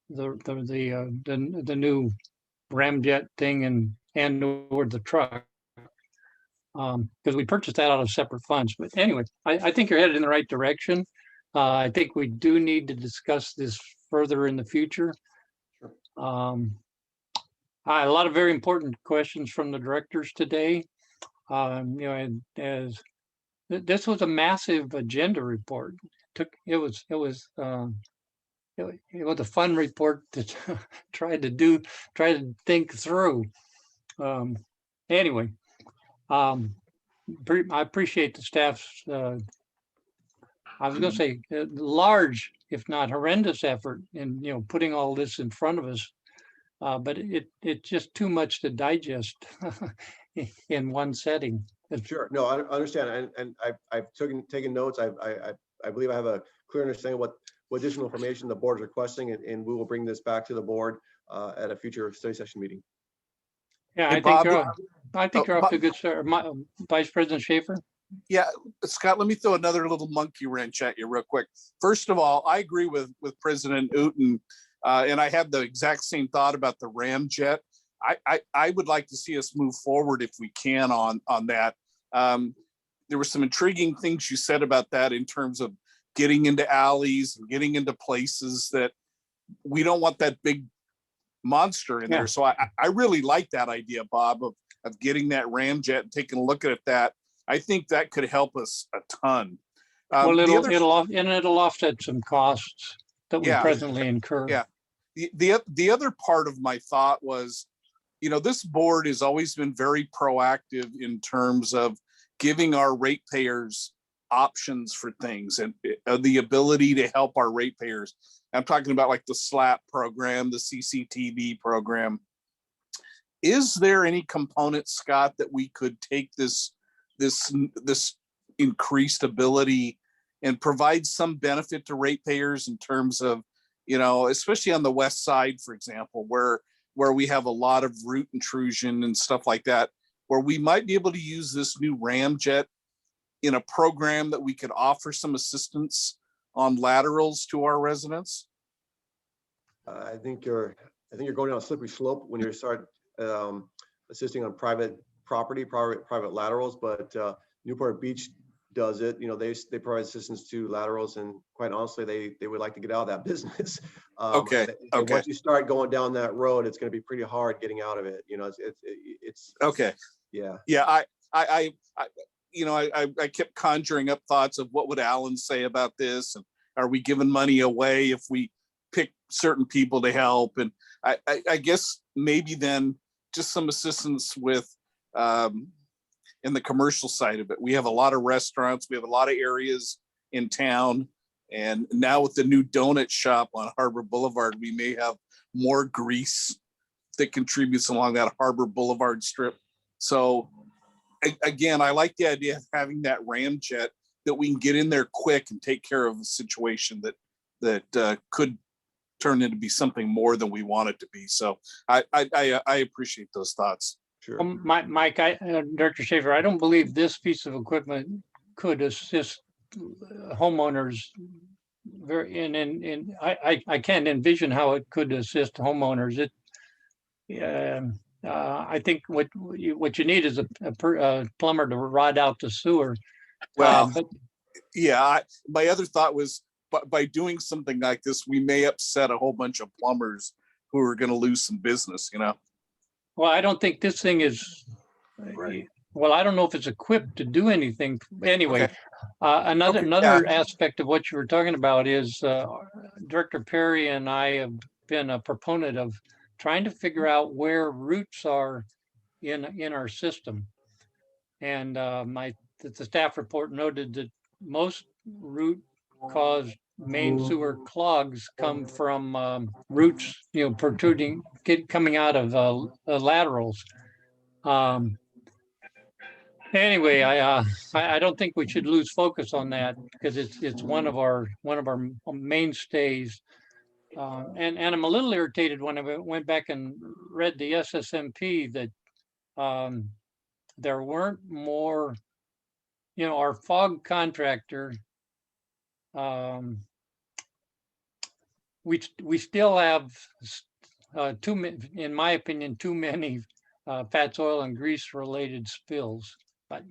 new ramjet thing and or the truck, because we purchased that out of separate funds. But anyway, I think you're headed in the right direction. I think we do need to discuss this further in the future. A lot of very important questions from the directors today. As this was a massive agenda report. It was a fun report to try to think through. Anyway, I appreciate the staff's, I was going to say large, if not horrendous effort in, putting all this in front of us. But it's just too much to digest in one setting. Sure. No, I understand. And I've taken notes. I believe I have a clear understanding what additional information the board is requesting, and we will bring this back to the board at a future study session meeting. Yeah, Hey, I think Bob, you're off to a good start. Vice President Schaefer? Yeah, Scott, let me throw another little monkey wrench at you real quick. First of all, I agree with President Uten, and I have the exact same thought about the ramjet. I would like to see us move forward if we can on that. There were some intriguing things you said about that in terms of getting into alleys and getting into places that we don't want that big monster in there. So I really like that idea, Bob, of getting that ramjet and taking a look at that. I think that could help us a ton. Well, it'll offset some costs that we presently incur. Yeah. The other part of my thought was, this board has always been very proactive in terms of giving our ratepayers options for things and the ability to help our ratepayers. I'm talking about like the SLAP program, the CCTV program. Is there any component, Scott, that we could take this increased ability and provide some benefit to ratepayers in terms of, especially on the west side, for example, where we have a lot of route intrusion and stuff like that, where we might be able to use this new ramjet in a program that we could offer some assistance on laterals to our residents? I think you're going down a slippery slope when you start assisting on private property, private laterals, but Newport Beach does it. They provide assistance to laterals, and quite honestly, they would like to get out of that business. Okay. Once you start going down that road, it's going to be pretty hard getting out of it. It's okay. Yeah. Yeah. I kept conjuring up thoughts of what would Alan say about this, and are we giving money away if we pick certain people to help? And I guess maybe then just some assistance with in the commercial side of it. We have a lot of restaurants, we have a lot of areas in town, and now with the new donut shop on Harbor Boulevard, we may have more grease that contributes along that Harbor Boulevard strip. So again, I like the idea of having that ramjet that we can get in there quick and take care of a situation that could turn into be something more than we want it to be. So I appreciate those thoughts. Sure. Mike, Director Schaefer, I don't believe this piece of equipment could assist homeowners I can't envision how it could assist homeowners. I think what you need is a plumber to ride out the sewer. Well, my other thought was, by doing something like this, we may upset a whole bunch of plumbers who are going to lose some business, Well, I don't think this thing is, Right. Well, I don't know if it's equipped to do anything. Anyway, Okay. Another aspect of what you were talking about is Director Perry and I have been a proponent of trying to figure out where roots are in our system. And the staff report noted that most root caused main sewer clogs come from roots, protruding, coming out of laterals. Anyway, I don't think we should lose focus on that, because it's one of our mainstays. And I'm a little irritated when I went back and read the SSMP that there weren't more, our fog contractor. We still have in my opinion, too many fats, oil, and grease related spills. But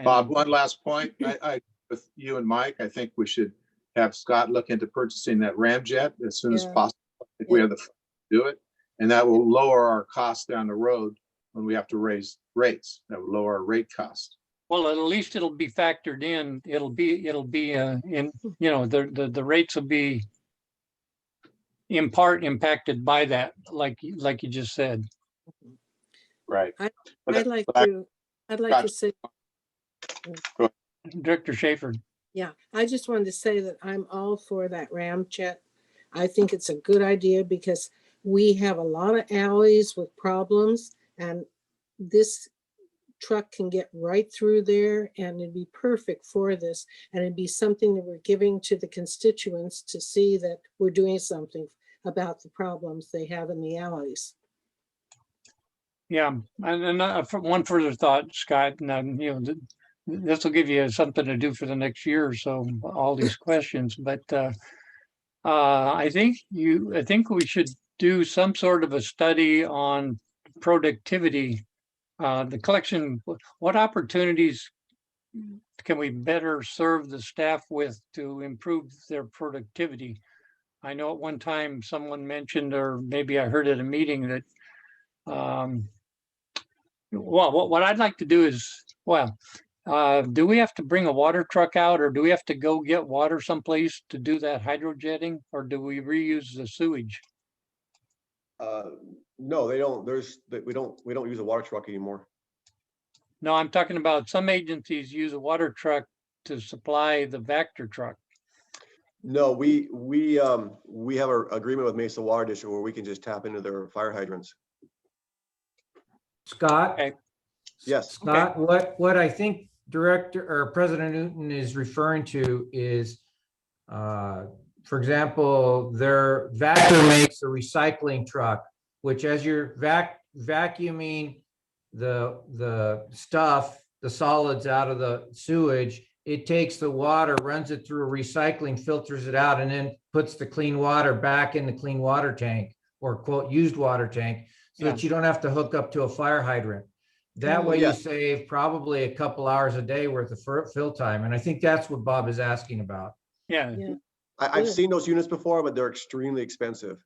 Bob, one last point. I with you and Mike, I think we should have Scott look into purchasing that ramjet as soon as possible. I think we have the funds to do it, and that will lower our costs down the road when we have to raise rates. That will lower our rate cost. Well, at least it'll be factored in. It'll be in, the rates will be in part impacted by that, like you just said. Right. I'd like to say, Director Schaefer. yeah, I just wanted to say that I'm all for that ramjet. I think it's a good idea, because We have a lot of alleys with problems, and this truck can get right through there, and it'd be perfect for this. And it'd be something that we're giving to the constituents to see that we're doing something about the problems they have in the alleys. Yeah, and one further thought, Scott, and this will give you something to do for the next year or so, all these questions, but I think we should do some sort of a study on productivity. The collection, what opportunities can we better serve the staff with to improve their productivity? I know at one time someone mentioned, or maybe I heard at a meeting that, well, what I'd like to do is, do we have to bring a water truck out, or do we have to go get water someplace to do that hydrojetting, or do we reuse the sewage? No, they don't. We don't use a water truck anymore. No, I'm talking about some agencies use a water truck to supply the Vector truck. No, we have an agreement with Mesa Water District where we can just tap into their fire hydrants. Scott? Okay. Yes. Scott, what I think Director or President Newton is referring to is, for example, their Vector makes a recycling truck, which as you're vacuuming the stuff, the solids out of the sewage, it takes the water, runs it through a recycling, filters it out, and then puts the clean water back in the clean water tank, or quote used water tank, so that you don't have to hook up to a fire hydrant. That way you save probably a couple hours a day worth of fill time. And I think that's what Bob is asking about. Yeah. I've seen those units before, but they're extremely expensive.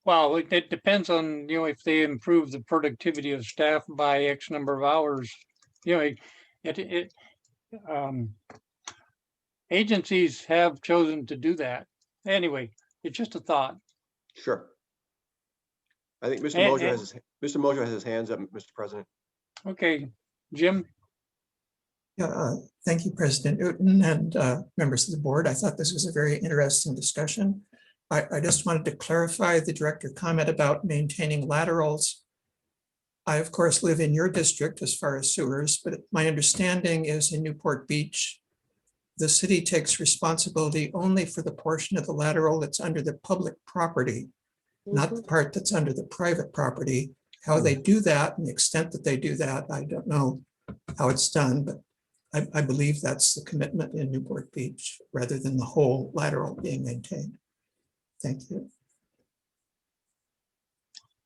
Well, it depends on, if they improve the productivity of staff by X number of hours, agencies have chosen to do that. Anyway, it's just a thought. Sure. I think Mr. Mosher has his hands up, Mr. President. Okay, Jim. Yeah, thank you, President Newton and members of the board. I thought this was a very interesting discussion. I just wanted to clarify the director comment about maintaining laterals. I, of course, live in your district as far as sewers, but my understanding is in Newport Beach, the city takes responsibility only for the portion of the lateral that's under the public property, not the part that's under the private property. How they do that and the extent that they do that, I don't know how it's done, but I believe that's the commitment in Newport Beach rather than the whole lateral being maintained. Thank you.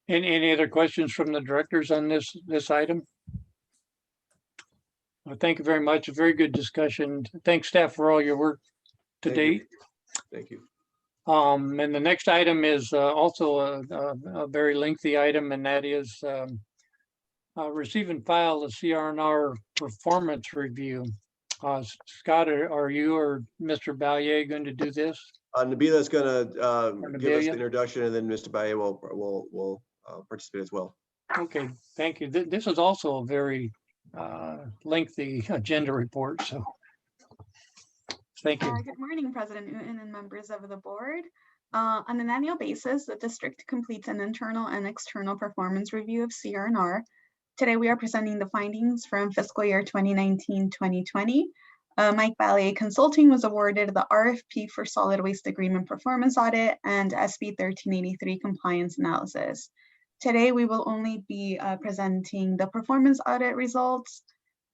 Any other questions from the directors on this item? Well, thank you very much. A very good discussion. Thanks, staff, for all your work to date. Thank you. And the next item is also a very lengthy item, and that is receive and file the CR&R performance review. Scott, are you or Mr. Ballier going to do this? Nabila is going to give us the introduction, and then Mr. Ballier will participate as well. Okay, thank you. This is also a very lengthy agenda report, so thank you. Good morning, President Newton and members of the board. On an annual basis, the district completes an internal and external performance review of CR&R. Today, we are presenting the findings from fiscal year 2019-2020. Mike Ballier Consulting was awarded the RFP for Solid Waste Agreement Performance Audit and SB 1383 Compliance Analysis. Today, we will only be presenting the performance audit results.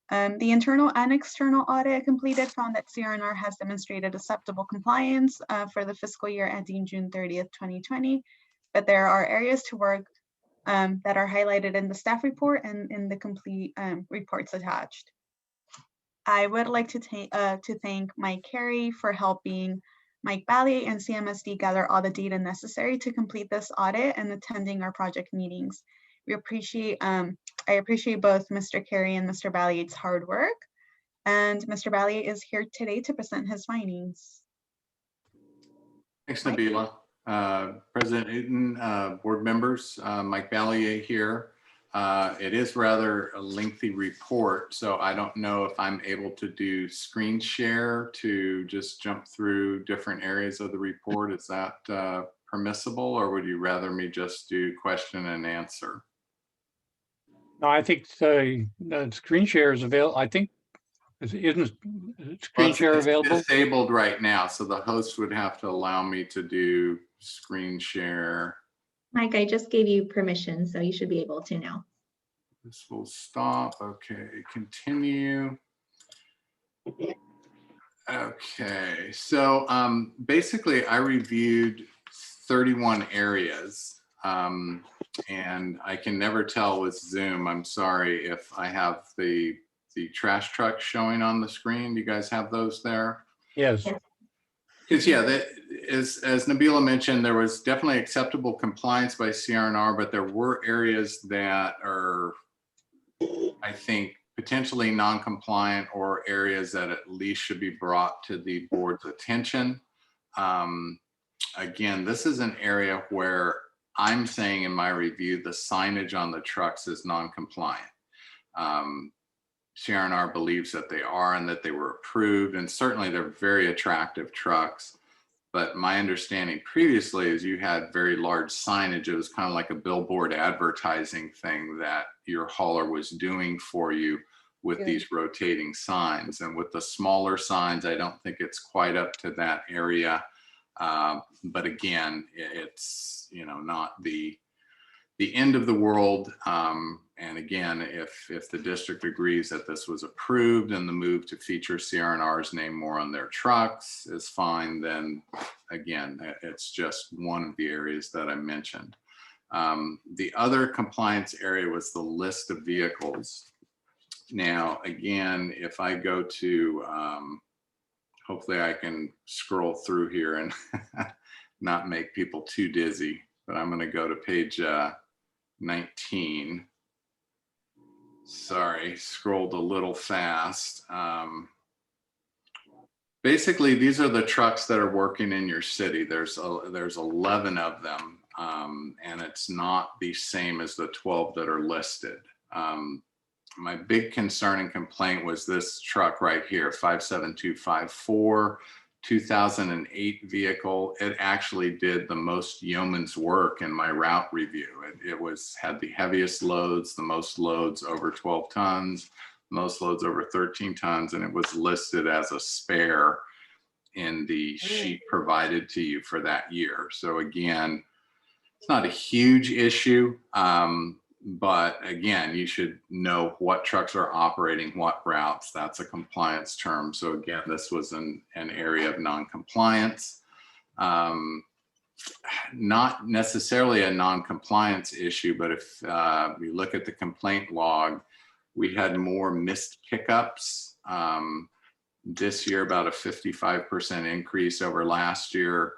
The internal and external audit completed found that CR&R has demonstrated acceptable compliance for the fiscal year ending June 30th, 2020, but there are areas to work that are highlighted in the staff report and in the complete reports attached. I would like to thank Mike Carey for helping Mike Ballier and CMSD gather all the data necessary to complete this audit and attending our project meetings. We appreciate, I appreciate both Mr. Carey and Mr. Ballier's hard work, and Mr. Ballier is here today to present his findings. Thanks, Nabila. President Newton, board members, Mike Ballier here. It is rather a lengthy report, so I don't know if I'm able to do screen share to just jump through different areas of the report. Is that permissible, or would you rather me just do question and answer? No, I think the screen share is available. I think, isn't screen share It's available? disabled right now, so the host would have to allow me to do screen share. Mike, I just gave you permission, so you should be able to now. This will stop. Okay, continue. Okay, so basically I reviewed 31 areas, and I can never tell with Zoom. I'm sorry if I have the trash truck showing on the screen. Do you guys have those there? Yes. Because yeah, as Nabila mentioned, there was definitely acceptable compliance by CRNR, but there were areas that are, I think, potentially non-compliant, or areas that at least should be brought to the board's attention. Again, this is an area where I'm saying in my review, the signage on the trucks is non-compliant. CRNR believes that they are and that they were approved, and certainly they're very attractive trucks. But my understanding previously is you had very large signage. It was kind of like a billboard advertising thing that your hauler was doing for you with these rotating signs. And with the smaller signs, I don't think it's quite up to that area. But again, it's, you know, not the end of the world. And again, if the district agrees that this was approved and the move to feature CRNR's name more on their trucks is fine, then again, it's just one of the areas that I mentioned. The other compliance area was the list of vehicles. Now, again, if I go to, hopefully I can scroll through here and not make people too dizzy, but I'm going to go to page 19. Sorry, scrolled a little fast. Basically, these are the trucks that are working in your city. There's 11 of them, and it's not the same as the 12 that are listed. My big concern and complaint was this truck right here, 57254, 2008 vehicle. It actually did the most yeoman's work in my route review. It had the heaviest loads, the most loads over 12 tons, most loads over 13 tons, and it was listed as a spare in the sheet provided to you for that year. So again, it's not a huge issue, but again, you should know what trucks are operating what routes. That's a compliance term. So again, this was an area of non-compliance. Not necessarily a non-compliance issue, but if you look at the complaint log, we had more missed pickups this year, about a 55% increase over last year,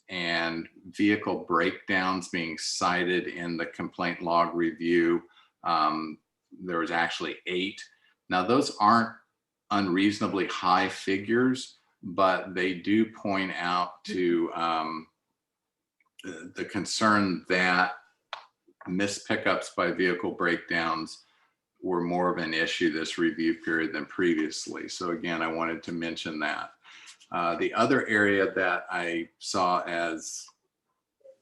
and vehicle breakdowns being cited in the complaint log review. There was actually 8. Now, those aren't unreasonably high figures, but they do point out to the concern that missed pickups by vehicle breakdowns were more of an issue this review period than previously. So again, I wanted to mention that. The other area that I saw as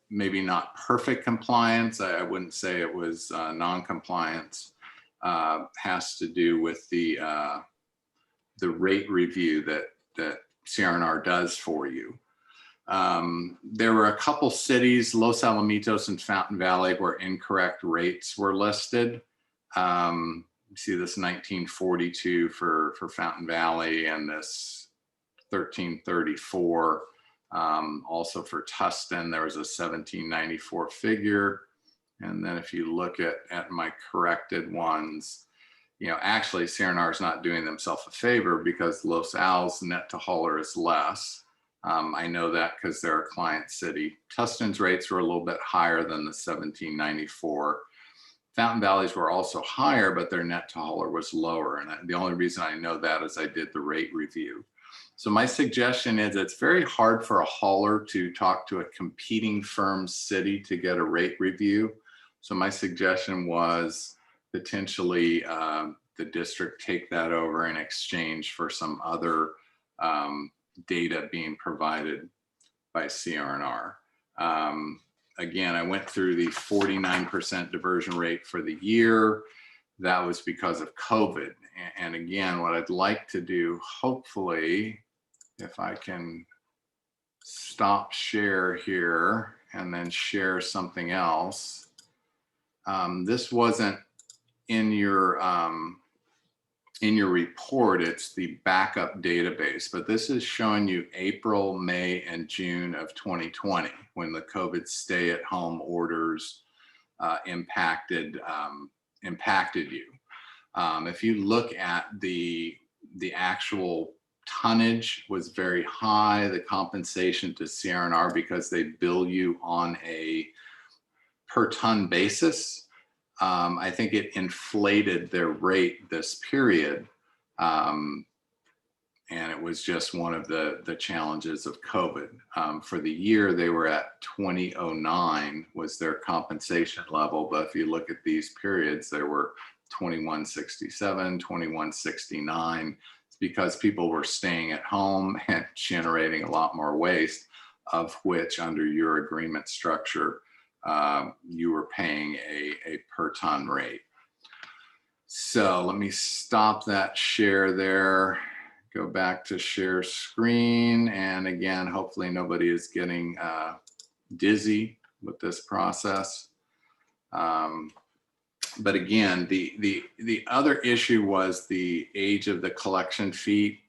maybe not perfect compliance, I wouldn't say it was non-compliance, has to do with the rate review that CRNR does for you. There were a couple cities, Los Alamitos and Fountain Valley, where incorrect rates were listed. You see this 1942 for Fountain Valley and this 1334. Also for Tustin, there was a 1794 figure. And then if you look at my corrected ones, you know, actually CRNR is not doing themselves a favor because Los Al's net to hauler is less. I know that because they're a client city. Tustin's rates were a little bit higher than the 1794. Fountain Valley's were also higher, but their net to hauler was lower. And the only reason I know that is I did the rate review. So my suggestion is it's very hard for a hauler to talk to a competing firm's city to get a rate review. So my suggestion was potentially the district take that over in exchange for some other data being provided by CRNR. Again, I went through the 49% diversion rate for the year. That was because of COVID. And again, what I'd like to do, hopefully, if I can stop share here and then share something else. This wasn't in your report, it's the backup database, but this is showing you April, May, and June of 2020 when the COVID stay-at-home orders impacted you. If you look at the actual tonnage was very high, the compensation to CRNR, because they bill you on a per ton basis. I think it inflated their rate this period. And it was just one of the challenges of COVID. For the year, they were at 2009 was their compensation level. But if you look at these periods, they were 2167, 2169. It's because people were staying at home and generating a lot more waste, of which under your agreement structure, you were paying a per ton rate. So let me stop that share there, go back to share screen. And again, hopefully nobody is getting dizzy with this process. But again, the other issue was the age of the collection fleet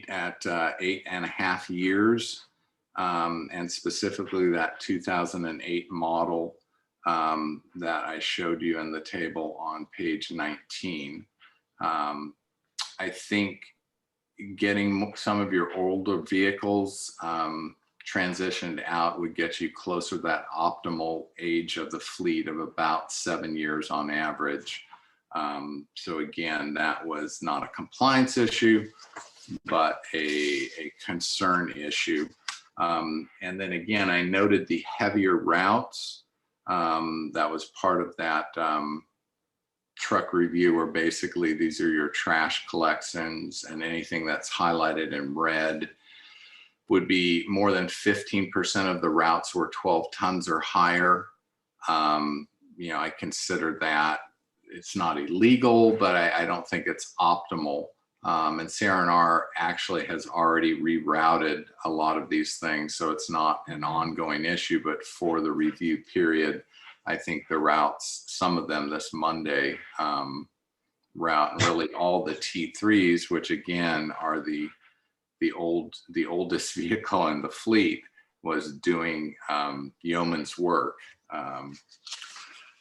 at 8.5 years. And specifically that 2008 model that I showed you in the table on page 19. I think getting some of your older vehicles transitioned out would get you closer to that optimal age of the fleet of about 7 years on average. So again, that was not a compliance issue, but a concern issue. And then again, I noted the heavier routes. That was part of that truck review, where basically these are your trash collections, and anything that's highlighted in red would be more than 15% of the routes were 12 tons or higher. I consider that it's not illegal, but I don't think it's optimal. And CRNR actually has already rerouted a lot of these things, so it's not an ongoing issue. But for the review period, I think the routes, some of them this Monday route, and really all the T3s, which again are the oldest vehicle in the fleet, was doing yeoman's work.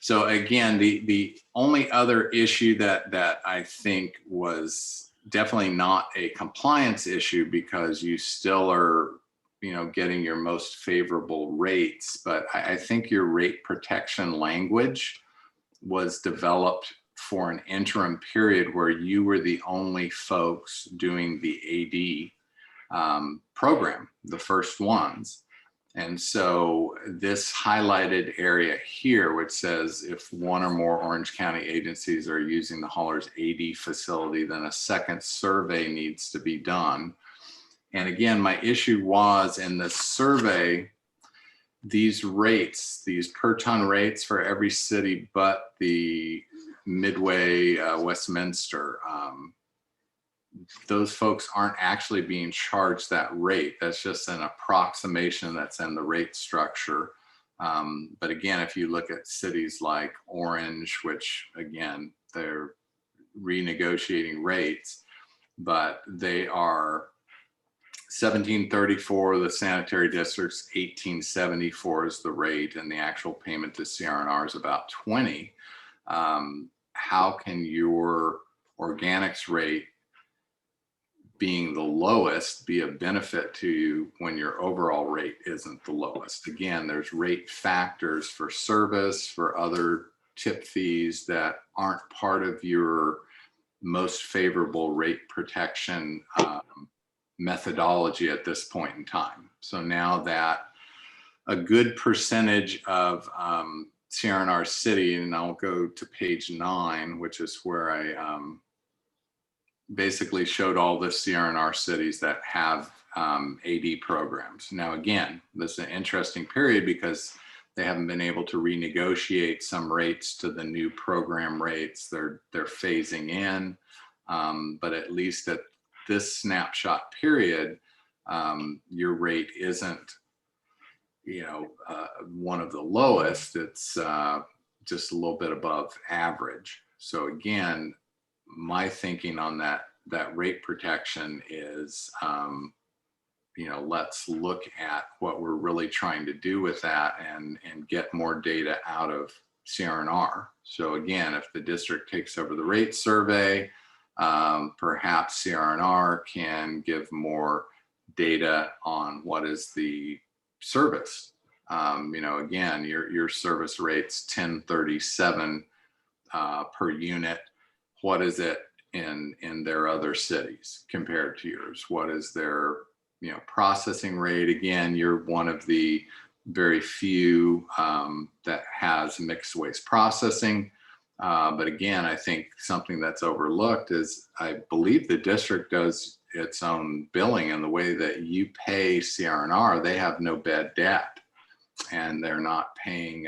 So again, the only other issue that I think was definitely not a compliance issue, because you still are, getting your most favorable rates. But I think your rate protection language was developed for an interim period where you were the only folks doing the AD program, the first ones. And so this highlighted area here, which says if one or more Orange County agencies are using the hauler's AD facility, then a second survey needs to be done. And again, my issue was in the survey, these rates, these per ton rates for every city but the Midway, Westminster, those folks aren't actually being charged that rate. That's just an approximation that's in the rate structure. But again, if you look at cities like Orange, which again, they're renegotiating rates, but they are 1734, the sanitary districts, 1874 is the rate, and the actual payment to CRNR is about 20. How can your organics rate being the lowest be a benefit to you when your overall rate isn't the lowest? Again, there's rate factors for service, for other tip fees that aren't part of your most favorable rate protection methodology at this point in time. So now that a good percentage of CRNR city, and I'll go to page 9, which is where I basically showed all the CRNR cities that have AD programs. Now, again, this is an interesting period because they haven't been able to renegotiate some rates to the new program rates. They're phasing in, but at least at this snapshot period, your rate isn't, one of the lowest. It's just a little bit above average. So again, my thinking on that rate protection is, let's look at what we're really trying to do with that and get more data out of CRNR. So again, if the district takes over the rate survey, perhaps CRNR can give more data on what is the service. Again, your service rate's 1037 per unit. What is it in their other cities compared to yours? What is their processing rate? Again, you're one of the very few that has mixed waste processing. But again, I think something that's overlooked is I believe the district does its own billing, and the way that you pay CRNR, they have no bad debt, and they're not paying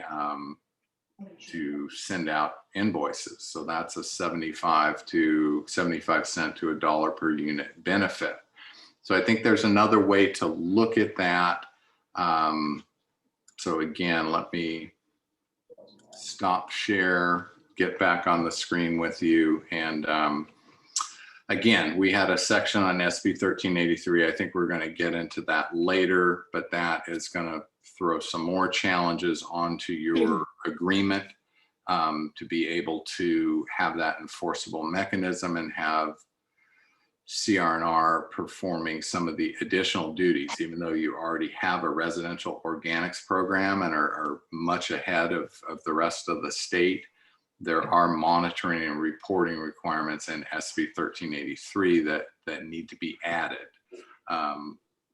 to send out invoices. So that's a 75 cent to $1 per unit benefit. So I think there's another way to look at that. So again, let me stop share, get back on the screen with you. And again, we had a section on SB 1383. I think we're going to get into that later, but that is going to throw some more challenges onto your agreement to be able to have that enforceable mechanism and have CRNR performing some of the additional duties, even though you already have a residential organics program and are much ahead of the rest of the state. There are monitoring and reporting requirements in SB 1383 that need to be added.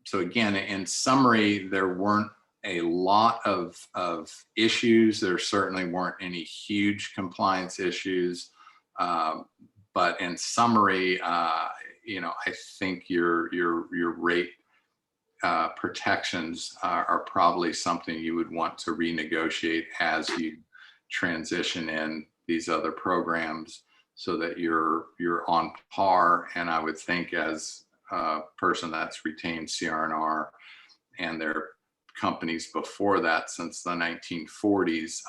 So again, in summary, there weren't a lot of issues. There certainly weren't any huge compliance issues. But in summary, I think your rate protections are probably something you would want to renegotiate as you transition in these other programs so that you're on par. And I would think as a person that's retained CRNR and their companies before that since the 1940s,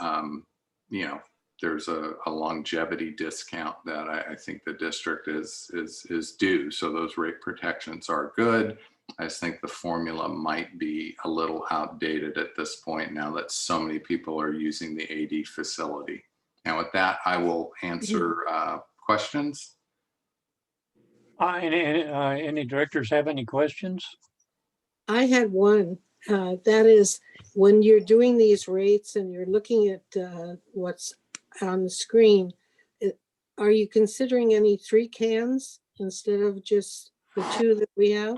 there's a longevity discount that I think the district is due. So those rate protections are good. I just think the formula might be a little outdated at this point now that so many people are using the AD facility. And with that, I will answer questions. Any directors have any questions? I had one. That is, when you're doing these rates and you're looking at what's on the screen, are you considering any 3 cans instead of just the 2 that we have?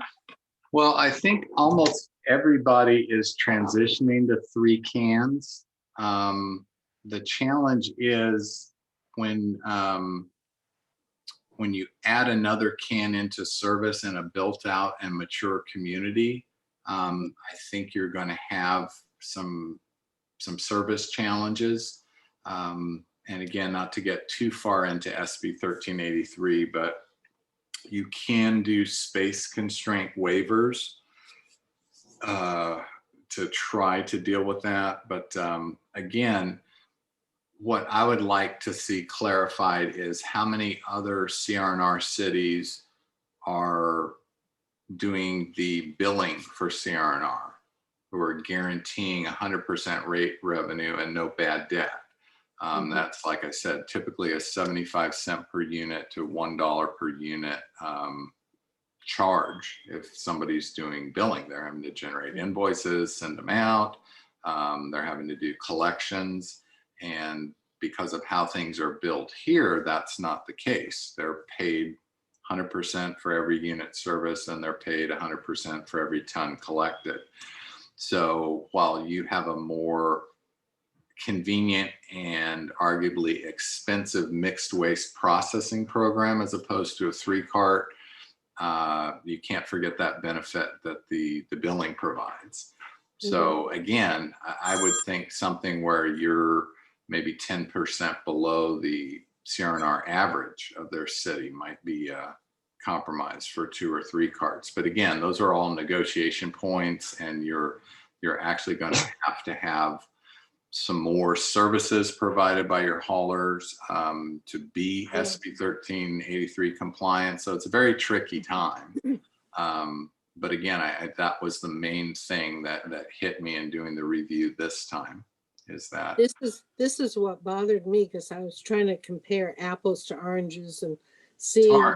Well, I think almost everybody is transitioning to 3 cans. The challenge is when you add another can into service in a built out and mature community, I think you're going to have some service challenges. And again, not to get too far into SB 1383, but you can do space constraint waivers to try to deal with that. But again, what I would like to see clarified is how many other CRNR cities are doing the billing for CRNR, who are guaranteeing 100% rate revenue and no bad debt. That's, like I said, typically a 75 cent per unit to $1 per unit charge. If somebody's doing billing, they're having to generate invoices, send them out. They're having to do collections. And because of how things are built here, that's not the case. They're paid 100% for every unit service, and they're paid 100% for every ton collected. So while you have a more convenient and arguably expensive mixed waste processing program as opposed to a 3-cart. You can't forget that benefit that the billing provides. So again, I would think something where you're maybe 10% below the CRNR average of their city might be a compromise for 2 or 3 carts. But again, those are all negotiation points, and you're actually going to have some more services provided by your haulers to be SB 1383 compliant. So it's a very tricky time. But again, that was the main thing that hit me in doing the review this time, is that This is what bothered me, because I was trying to compare apples to oranges and seeing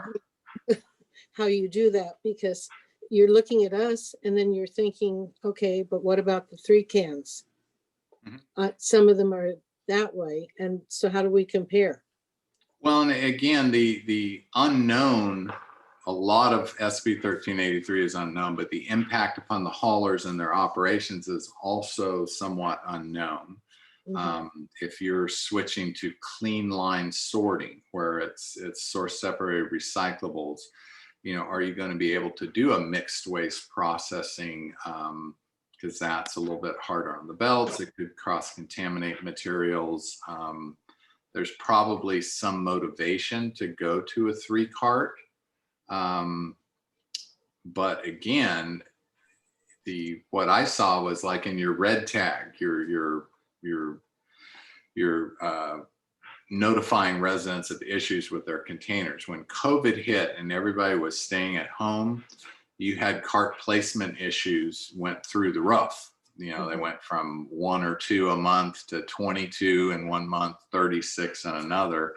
how you do that, because you're looking at us and then you're thinking, okay, but what about the 3 cans? Some of them are that way. And so how do we compare? Well, and again, the unknown, a lot of SB 1383 is unknown, but the impact upon the haulers and their operations is also somewhat unknown. If you're switching to clean line sorting, where it's source separated recyclables, are you going to be able to do a mixed waste processing? Because that's a little bit harder on the belts. It could cross-contaminate materials. There's probably some motivation to go to a 3-cart. But again, what I saw was like in your red tag, you're notifying residents of issues with their containers. When COVID hit and everybody was staying at home, you had cart placement issues went through the roof. They went from 1 or 2 a month to 22 in 1 month, 36 in another.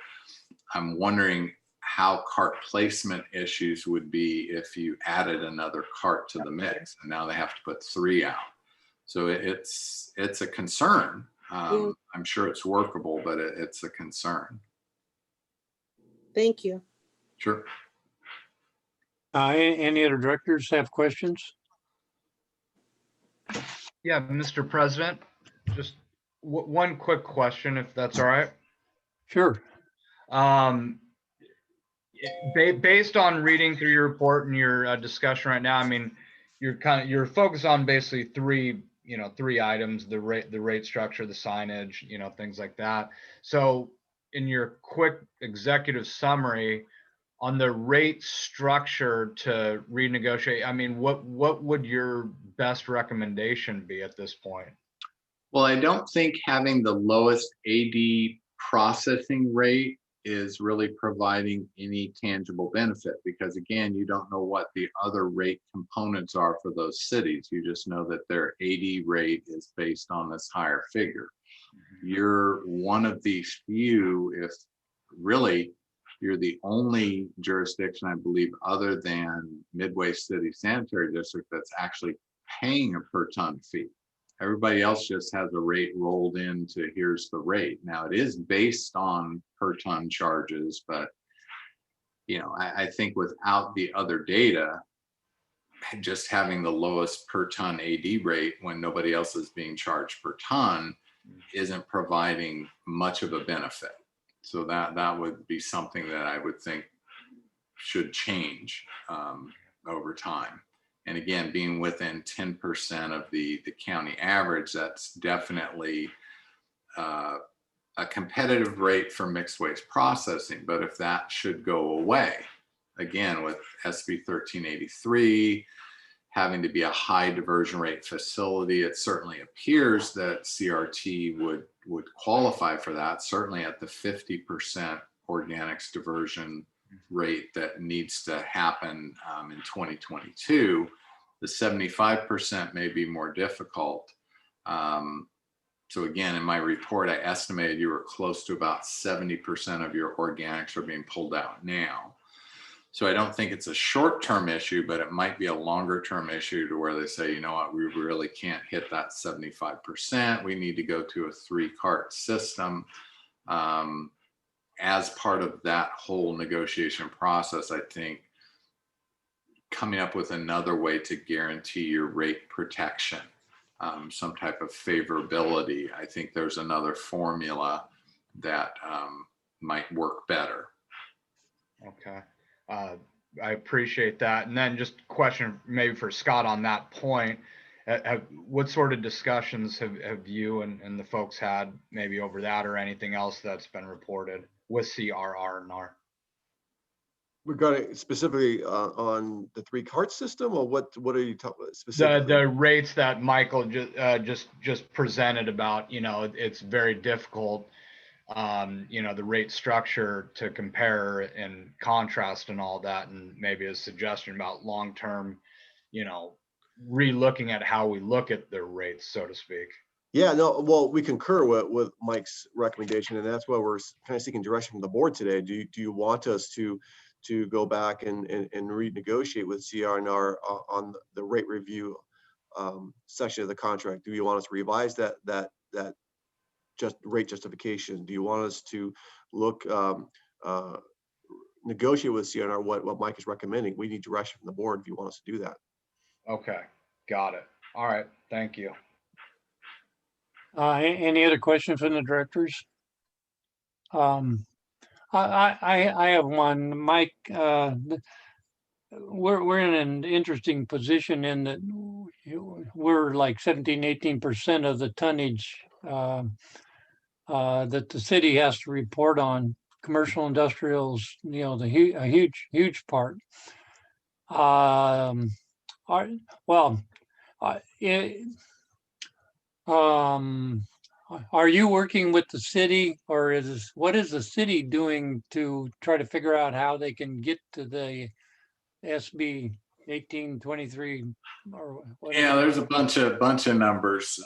I'm wondering how cart placement issues would be if you added another cart to the mix, and now they have to put 3 out. So it's a concern. I'm sure it's workable, but it's a concern. Thank you. Sure. Any other directors have questions? Yeah, Mr. President, just one quick question, if that's all right. Sure. Based on reading through your report and your discussion right now, I mean, you're focused on basically 3 items: the rate structure, the signage, things like that. So in your quick executive summary on the rate structure to renegotiate, I mean, what would your best recommendation be at this point? Well, I don't think having the lowest AD processing rate is really providing any tangible benefit, because again, you don't know what the other rate components are for those cities. You just know that their AD rate is based on this higher figure. You're one of these few, if really you're the only jurisdiction, I believe, other than Midway City Sanitary District that's actually paying a per ton fee. Everybody else just has a rate rolled into, here's the rate. Now it is based on per ton charges, but I think without the other data, just having the lowest per ton AD rate when nobody else is being charged per ton isn't providing much of a benefit. So that would be something that I would think should change over time. And again, being within 10% of the county average, that's definitely a competitive rate for mixed waste processing. But if that should go away, again, with SB 1383 having to be a high diversion rate facility, it certainly appears that CRT would qualify for that, certainly at the 50% organics diversion rate that needs to happen in 2022. The 75% may be more difficult. So again, in my report, I estimated you were close to about 70% of your organics are being pulled out now. So I don't think it's a short-term issue, but it might be a longer-term issue to where they say, you know what, we really can't hit that 75%. We need to go to a 3-cart system. As part of that whole negotiation process, I think coming up with another way to guarantee your rate protection some type of favorability. I think there's another formula that might work better. Okay. I appreciate that. And then just a question maybe for Scott on that point. What sort of discussions have you and the folks had maybe over that or anything else that's been reported with CRR&R? Regarding specifically on the 3-cart system, or what are you talking about specifically? The rates that Michael just presented about, it's very difficult, the rate structure to compare and contrast and all that, and maybe a suggestion about long-term, re-looking at how we look at the rates, so to speak. Yeah, no, well, we concur with Mike's recommendation, and that's why we're kind of seeking direction from the board today. Do you want us to go back and renegotiate with CR&R on the rate review section of the contract? Do you want us to revise that just rate justification? Do you want us to look negotiate with CR&R what Mike is recommending? We need direction from the board if you want us to do that. Okay, got it. All right, thank you. Any other questions from the directors? I have one, Mike. We're in an interesting position in that we're like 17-18% of the tonnage that the city has to report on. Commercial industrials, a huge part. Are you working with the city, or what is the city doing to try to figure out how they can get to the SB 1823 or whatever? Yeah, there's a bunch of numbers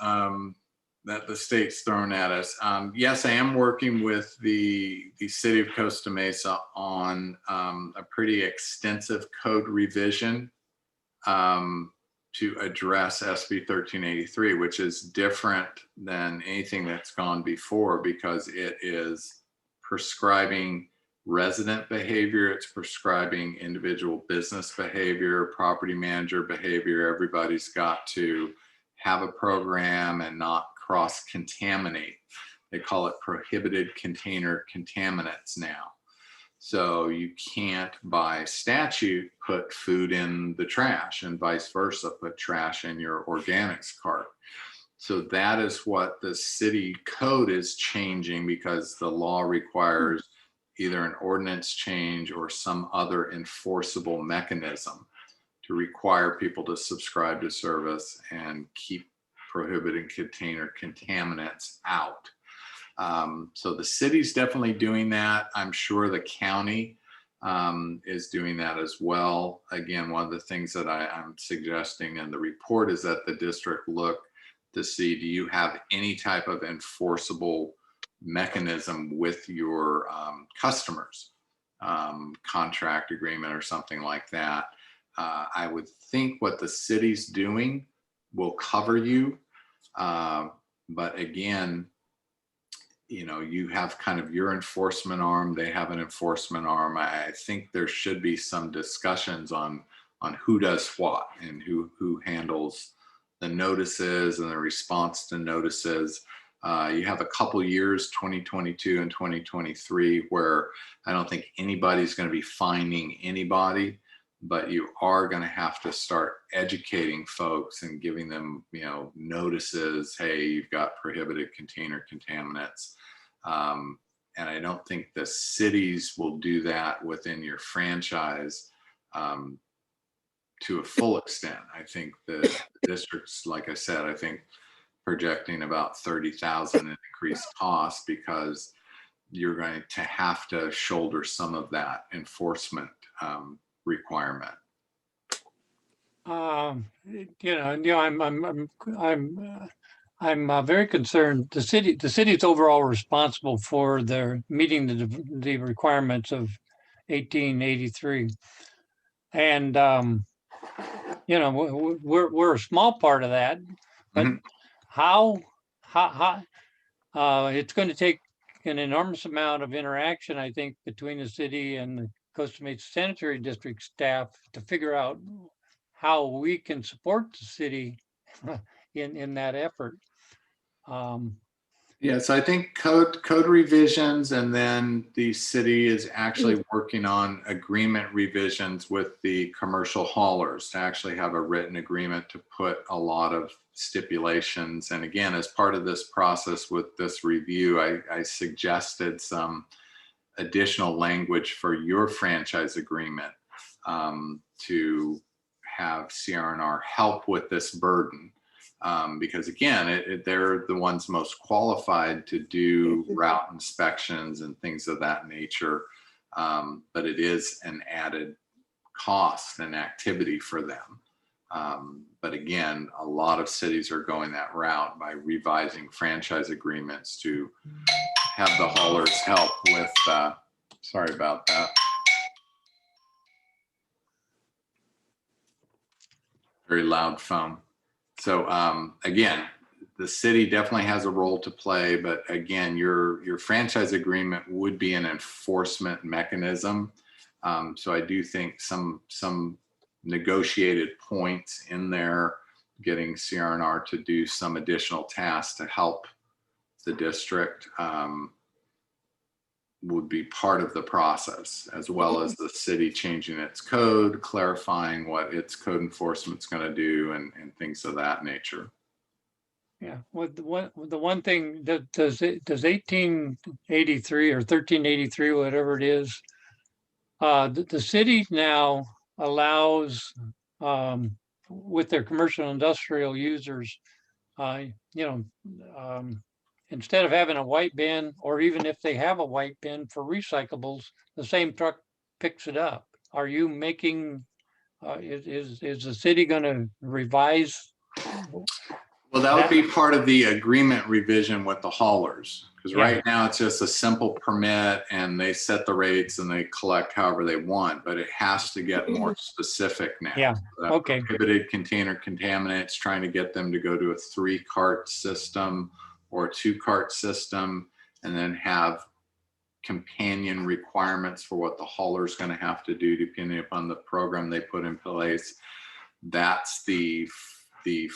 that the state's thrown at us. Yes, I am working with the city of Costa Mesa on a pretty extensive code revision to address SB 1383, which is different than anything that's gone before because it is prescribing resident behavior, it's prescribing individual business behavior, property manager behavior. Everybody's got to have a program and not cross-contaminate. They call it prohibited container contaminants now. So you can't, by statute, put food in the trash and vice versa, put trash in your organics cart. So that is what the city code is changing because the law requires either an ordinance change or some other enforceable mechanism to require people to subscribe to service and keep prohibited container contaminants out. So the city's definitely doing that. I'm sure the county is doing that as well. Again, one of the things that I'm suggesting in the report is that the district look to see, do you have any type of enforceable mechanism with your customers, contract agreement or something like that. I would think what the city's doing will cover you. But again, you have kind of your enforcement arm, they have an enforcement arm. I think there should be some discussions on who does what and who handles the notices and the response to notices. You have a couple years, 2022 and 2023, where I don't think anybody's going to be finding anybody, but you are going to have to start educating folks and giving them, notices. Hey, you've got prohibited container contaminants. And I don't think the cities will do that within your franchise to a full extent. I think the districts, like I said, I think projecting about 30,000 in increased costs because you're going to have to shoulder some of that enforcement requirement. I'm very concerned. The city is overall responsible for their meeting the requirements of 1883, and we're a small part of that. But how it's going to take an enormous amount of interaction, I think, between the city and the Costa Mesa Sanitary District staff to figure out how we can support the city in that effort. Yeah, so I think code revisions, and then the city is actually working on agreement revisions with the commercial haulers to actually have a written agreement to put a lot of stipulations. And again, as part of this process with this review, I suggested some additional language for your franchise agreement to have CRNR help with this burden. Because again, they're the ones most qualified to do route inspections and things of that nature. But it is an added cost and activity for them. But again, a lot of cities are going that route by revising franchise agreements to have the haulers help with, sorry about that. Very loud phone. So again, the city definitely has a role to play, but again, your franchise agreement would be an enforcement mechanism. So I do think some negotiated points in there, getting CRNR to do some additional tasks to help the district would be part of the process, as well as the city changing its code, clarifying what its code enforcement's going to do, and things of that nature. Yeah, well, the one thing that does 1883 or 1383, whatever it is, the city now allows with their commercial industrial users, instead of having a white bin, or even if they have a white bin for recyclables, the same truck picks it up. Are you making, is the city going to revise? Well, that would be part of the agreement revision with the haulers, because right now it's just a simple permit and they set the rates and they collect however they want, but it has to get more specific now. Yeah, okay. Prohibited container contaminants, trying to get them to go to a 3-cart system or a 2-cart system, and then have companion requirements for what the hauler is going to have to do depending upon the program they put in place. That's the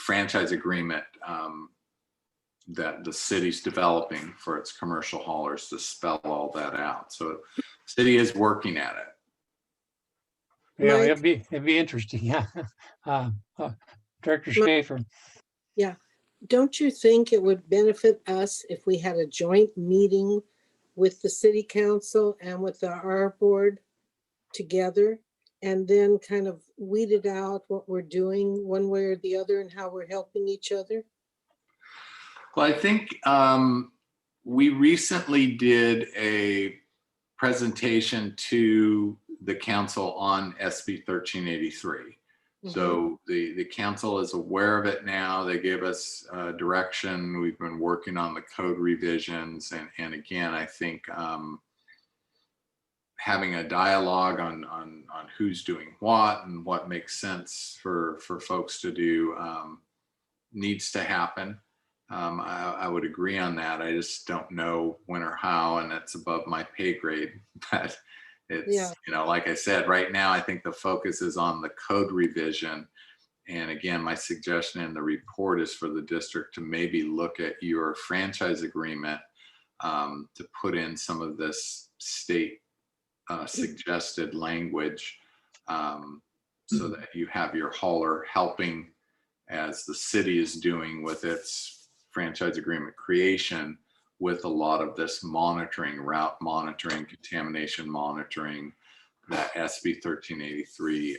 franchise agreement that the city's developing for its commercial haulers to spell all that out. So the city is working at it. Yeah, Mike? it'd be interesting. Yeah. Director Schaefer. Yeah. Don't you think it would benefit us if we had a joint meeting with the city council and with our board together, and then kind of weeded out what we're doing one way or the other and how we're helping each other? Well, I think we recently did a presentation to the council on SB 1383. So the council is aware of it now. They gave us direction. We've been working on the code revisions. And again, I think having a dialogue on who's doing what and what makes sense for folks to do needs to happen. I would agree on that. I just don't know when or how, and that's above my pay grade. But it's, like I said, right now, I think the focus is on the code revision. And again, my suggestion in the report is for the district to maybe look at your franchise agreement to put in some of this state suggested language so that you have your hauler helping, as the city is doing with its franchise agreement creation, with a lot of this monitoring, route monitoring, contamination monitoring that SB 1383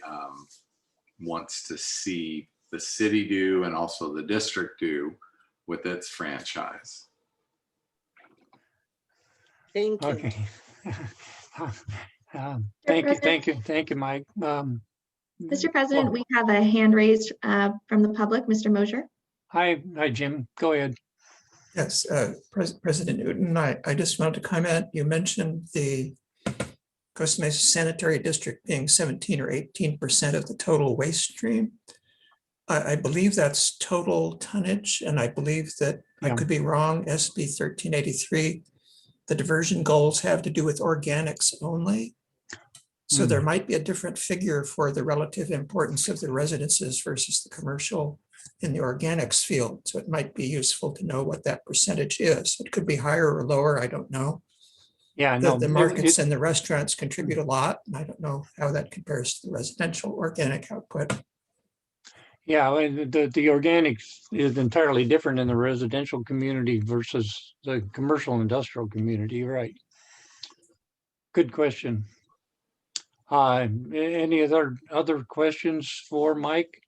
wants to see the city do and also the district do with its franchise. Thank you. Okay. Thank you, Mike. Mr. President, we have a hand raised from the public, Mr. Mosier. Hi, Jim. Go ahead. Yes, President Newton, I just wanted to comment. You mentioned the Costa Mesa Sanitary District being 17 or 18% of the total waste stream. I believe that's total tonnage, and I believe that, I could be wrong, SB 1383, the diversion goals have to do with organics only. So there might be a different figure for the relative importance of the residences versus the commercial in the organics field. So it might be useful to know what that percentage is. It could be higher or lower, I don't know. Yeah, The, no. the markets and the restaurants contribute a lot, and I don't know how that compares to the residential organic output. Yeah, and the organics is entirely different in the residential community versus the commercial industrial community, right? Good question. Any other questions for Mike?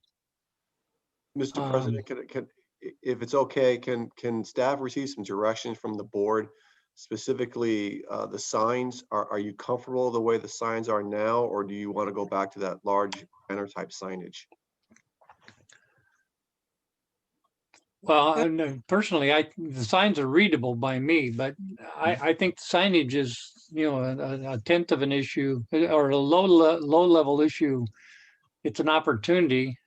Mr. President, if it's okay, can staff receive some direction from the board, specifically the signs? Are you comfortable the way the signs are now, or do you want to go back to that large banner type signage? Well, personally, the signs are readable by me, but I think signage is, a tenth of an issue or a low level issue. It's an opportunity.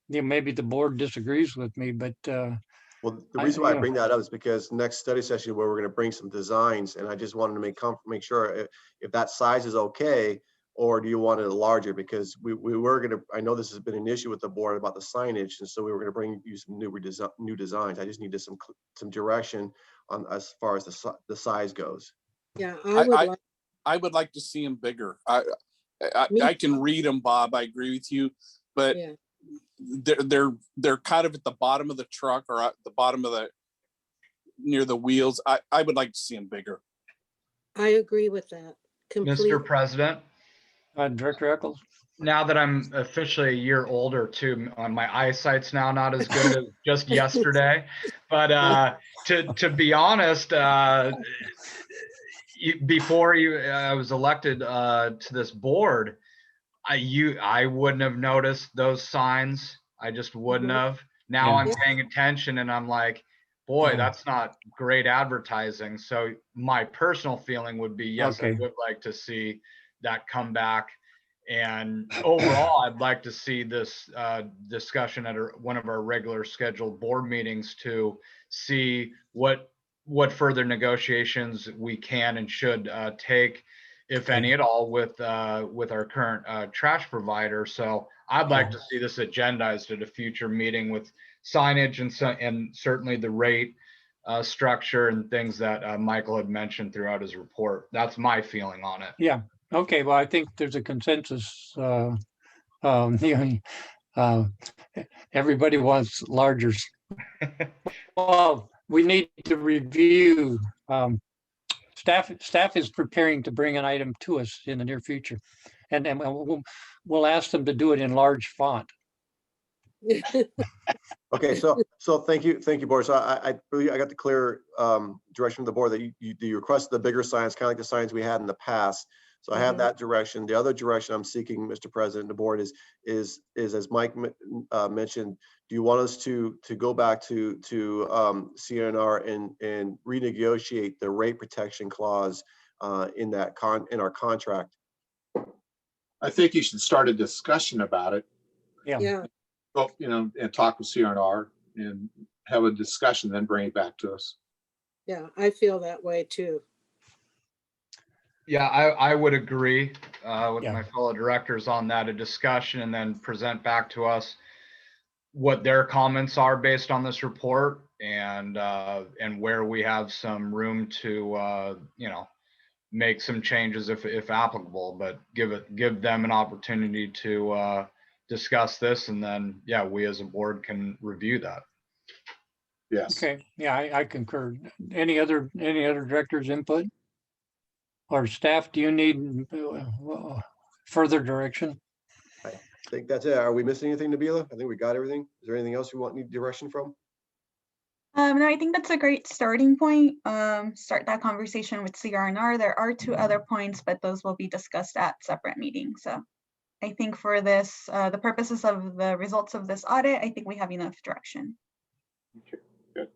Maybe the board disagrees with me, but well, the reason why I bring that up is because next study session where we're going to bring some designs, and I just wanted to make sure if that size is okay, or do you want it larger? Because we were going to, I know this has been an issue with the board about the signage, and so we were going to bring you some new designs. I just needed some direction on as far as the size goes. Yeah, I would like to see them bigger. I can read them, Bob. I agree with you, but yeah. they're kind of at the bottom of the truck or at the bottom of near the wheels. I would like to see them bigger. I agree with that. Mr. President, Director Eccles. now that I'm officially a year older too, my eyesight's now not as good as just yesterday. But to be honest, before I was elected to this board, I wouldn't have noticed those signs. I just wouldn't have. Now I'm paying attention and I'm like, boy, that's not great advertising. So my personal feeling would be, yes, I would like to see that come back. And overall, I'd like to see this discussion at one of our regular scheduled board meetings to see what further negotiations we can and should take, if any at all, with our current trash provider. So I'd like to see this agendized at a future meeting with signage and certainly the rate structure and things that Michael had mentioned throughout his report. That's my feeling on it. Yeah. Okay. Well, I think there's a consensus. Everybody wants larger. Well, we need to review. Staff is preparing to bring an item to us in the near future, and we'll ask them to do it in large font. Okay, so thank you, Board. So I got the clear direction from the board that you requested the bigger signs, kind of like the signs we had in the past. So I have that direction. The other direction I'm seeking, Mr. President, the board is as Mike mentioned. Do you want us to go back to CNR and renegotiate the rate protection clause in our contract? I think you should start a discussion about it. Yeah. Well, and talk with CNR and have a discussion, then bring it back to us. Yeah, I feel that way too. Yeah, I would agree with my fellow directors on that, a discussion, and then present back to us what their comments are based on this report, and where we have some room to make some changes if applicable, but give them an opportunity to discuss this, and then we as a board can review that. Yes. Okay. Yeah, I concur. Any other directors' input? Or staff, do you need further direction? I think that's it. Are we missing anything, Nabila? I think we got everything. Is there anything else you need direction from? No, I think that's a great starting point. Start that conversation with CRNR. There are 2 other points, but those will be discussed at separate meetings. So I think for this, the purposes of the results of this audit, I think we have enough direction. Okay, good.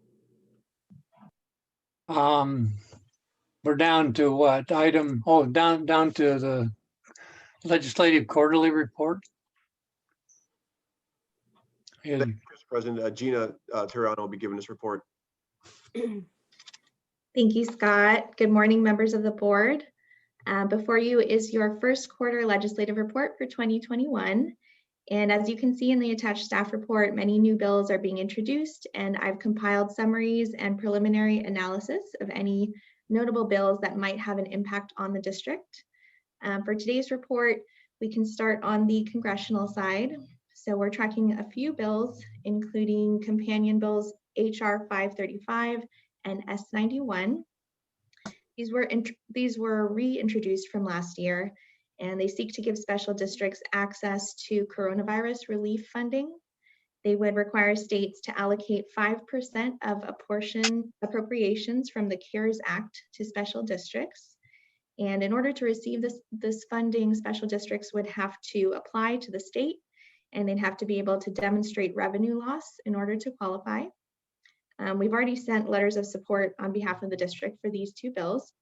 We're down to what item? Oh, down to the legislative quarterly report. Thank you, Mr. President. Gina Tirano will be giving this report. Thank you, Scott. Good morning, members of the board. Before you is your first quarter legislative report for 2021. And as you can see in the attached staff report, many new bills are being introduced, and I've compiled summaries and preliminary analysis of any notable bills that might have an impact on the district. For today's report, we can start on the congressional side. So we're tracking a few bills, including companion bills HR 535 and S91. These were reintroduced from last year, and they seek to give special districts access to coronavirus relief funding. They would require states to allocate 5% of appropriations from the CARES Act to special districts. And in order to receive this funding, special districts would have to apply to the state, and they'd have to be able to demonstrate revenue loss in order to qualify. We've already sent letters of support on behalf of the district for these two bills.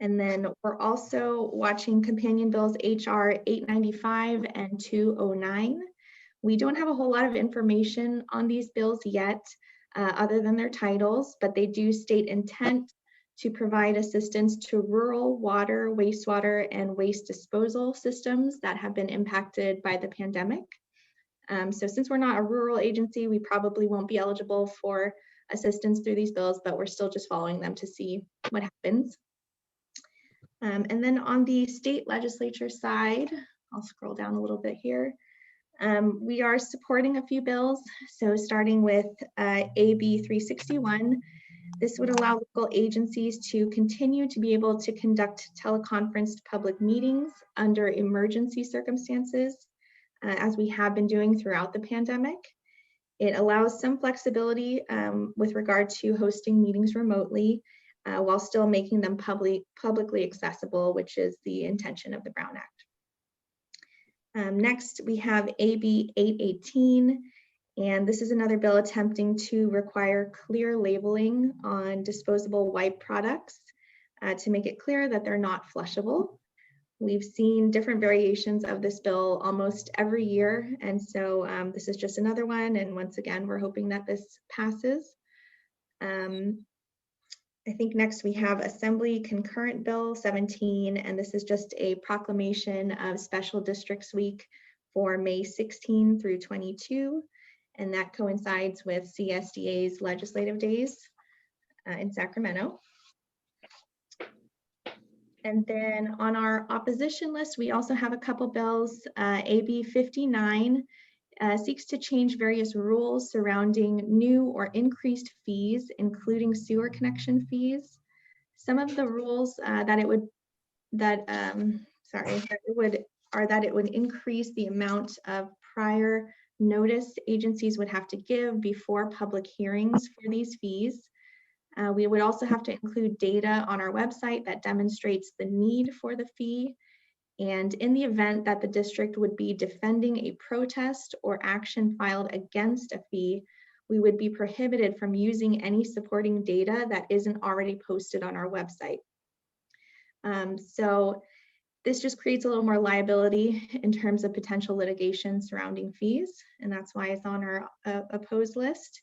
And then we're also watching companion bills HR 895 and 209. We don't have a whole lot of information on these bills yet, other than their titles, but they do state intent to provide assistance to rural water, wastewater, and waste disposal systems that have been impacted by the pandemic. So since we're not a rural agency, we probably won't be eligible for assistance through these bills, but we're still just following them to see what happens. And then on the state legislature side, I'll scroll down a little bit here. We are supporting a few bills. So starting with AB 361, this would allow local agencies to continue to be able to conduct teleconferenced public meetings under emergency circumstances, as we have been doing throughout the pandemic. It allows some flexibility with regard to hosting meetings remotely, while still making them publicly accessible, which is the intention of the Brown Act. Next, we have AB 818, and this is another bill attempting to require clear labeling on disposable wipe products to make it clear that they're not flushable. We've seen different variations of this bill almost every year, and so this is just another one, and once again, we're hoping that this passes. I think next we have Assembly Concurrent Bill 17, and this is just a proclamation of Special Districts Week for May 16 through 22, and that coincides with CSDA's legislative days in Sacramento. And then on our opposition list, we also have a couple bills. AB 59 seeks to change various rules surrounding new or increased fees, including sewer connection fees. Some of the rules that it would increase the amount of prior notice agencies would have to give before public hearings for these fees. We would also have to include data on our website that demonstrates the need for the fee. And in the event that the district would be defending a protest or action filed against a fee, we would be prohibited from using any supporting data that isn't already posted on our website. So this just creates a little more liability in terms of potential litigation surrounding fees, and that's why it's on our opposed list.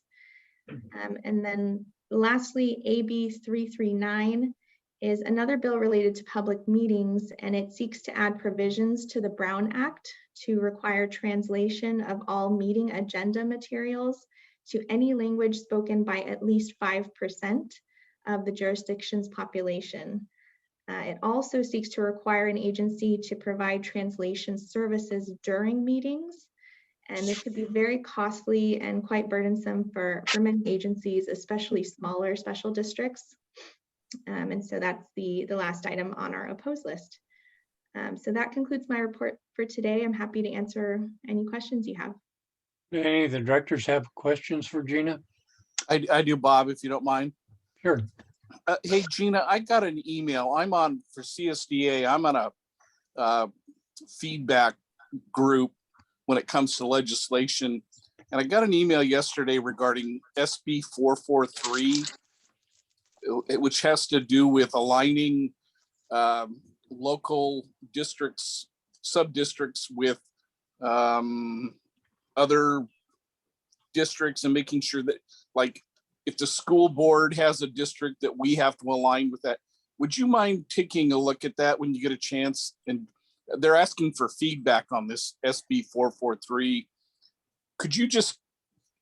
And then lastly, AB 339 is another bill related to public meetings, and it seeks to add provisions to the Brown Act to require translation of all meeting agenda materials to any language spoken by at least 5% of the jurisdiction's population. It also seeks to require an agency to provide translation services during meetings, and this could be very costly and quite burdensome for many agencies, especially smaller special districts. And so that's the last item on our opposed list. So that concludes my report for today. I'm happy to answer any questions you have. Do any of the directors have questions for Gina? I do, Bob, if you don't mind. Sure. Hey, Gina, I got an email. I'm on for CSDA. I'm on a feedback group when it comes to legislation. And I got an email yesterday regarding SB 443, which has to do with aligning local districts, sub-districts with other districts and making sure that, like, if the school board has a district that we have to align with that. Would you mind taking a look at that when you get a chance and they're asking for feedback on this SB 443. Could you just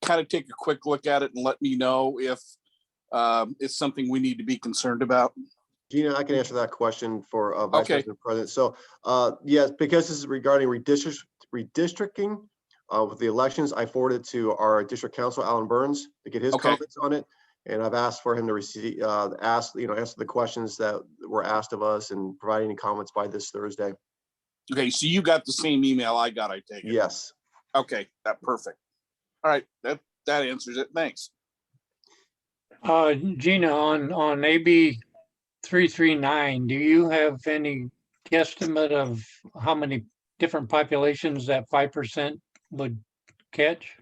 kind of take a quick look at it and let me know if it's something we need to be concerned about? Gina, I can answer that question for Vice Okay. President. So yes, because this is regarding redistricting with the elections, I forwarded to our district council, Alan Burns, to get his Okay. comments on it. And I've asked for him to receive, answer the questions that were asked of us and provide any comments by this Thursday. Okay, so you got the same email I got, I take it? Yes. Okay, that perfect. All right, that answers it. Thanks. Gina, on AB 339, do you have any guesstimate of how many different populations that 5% would catch?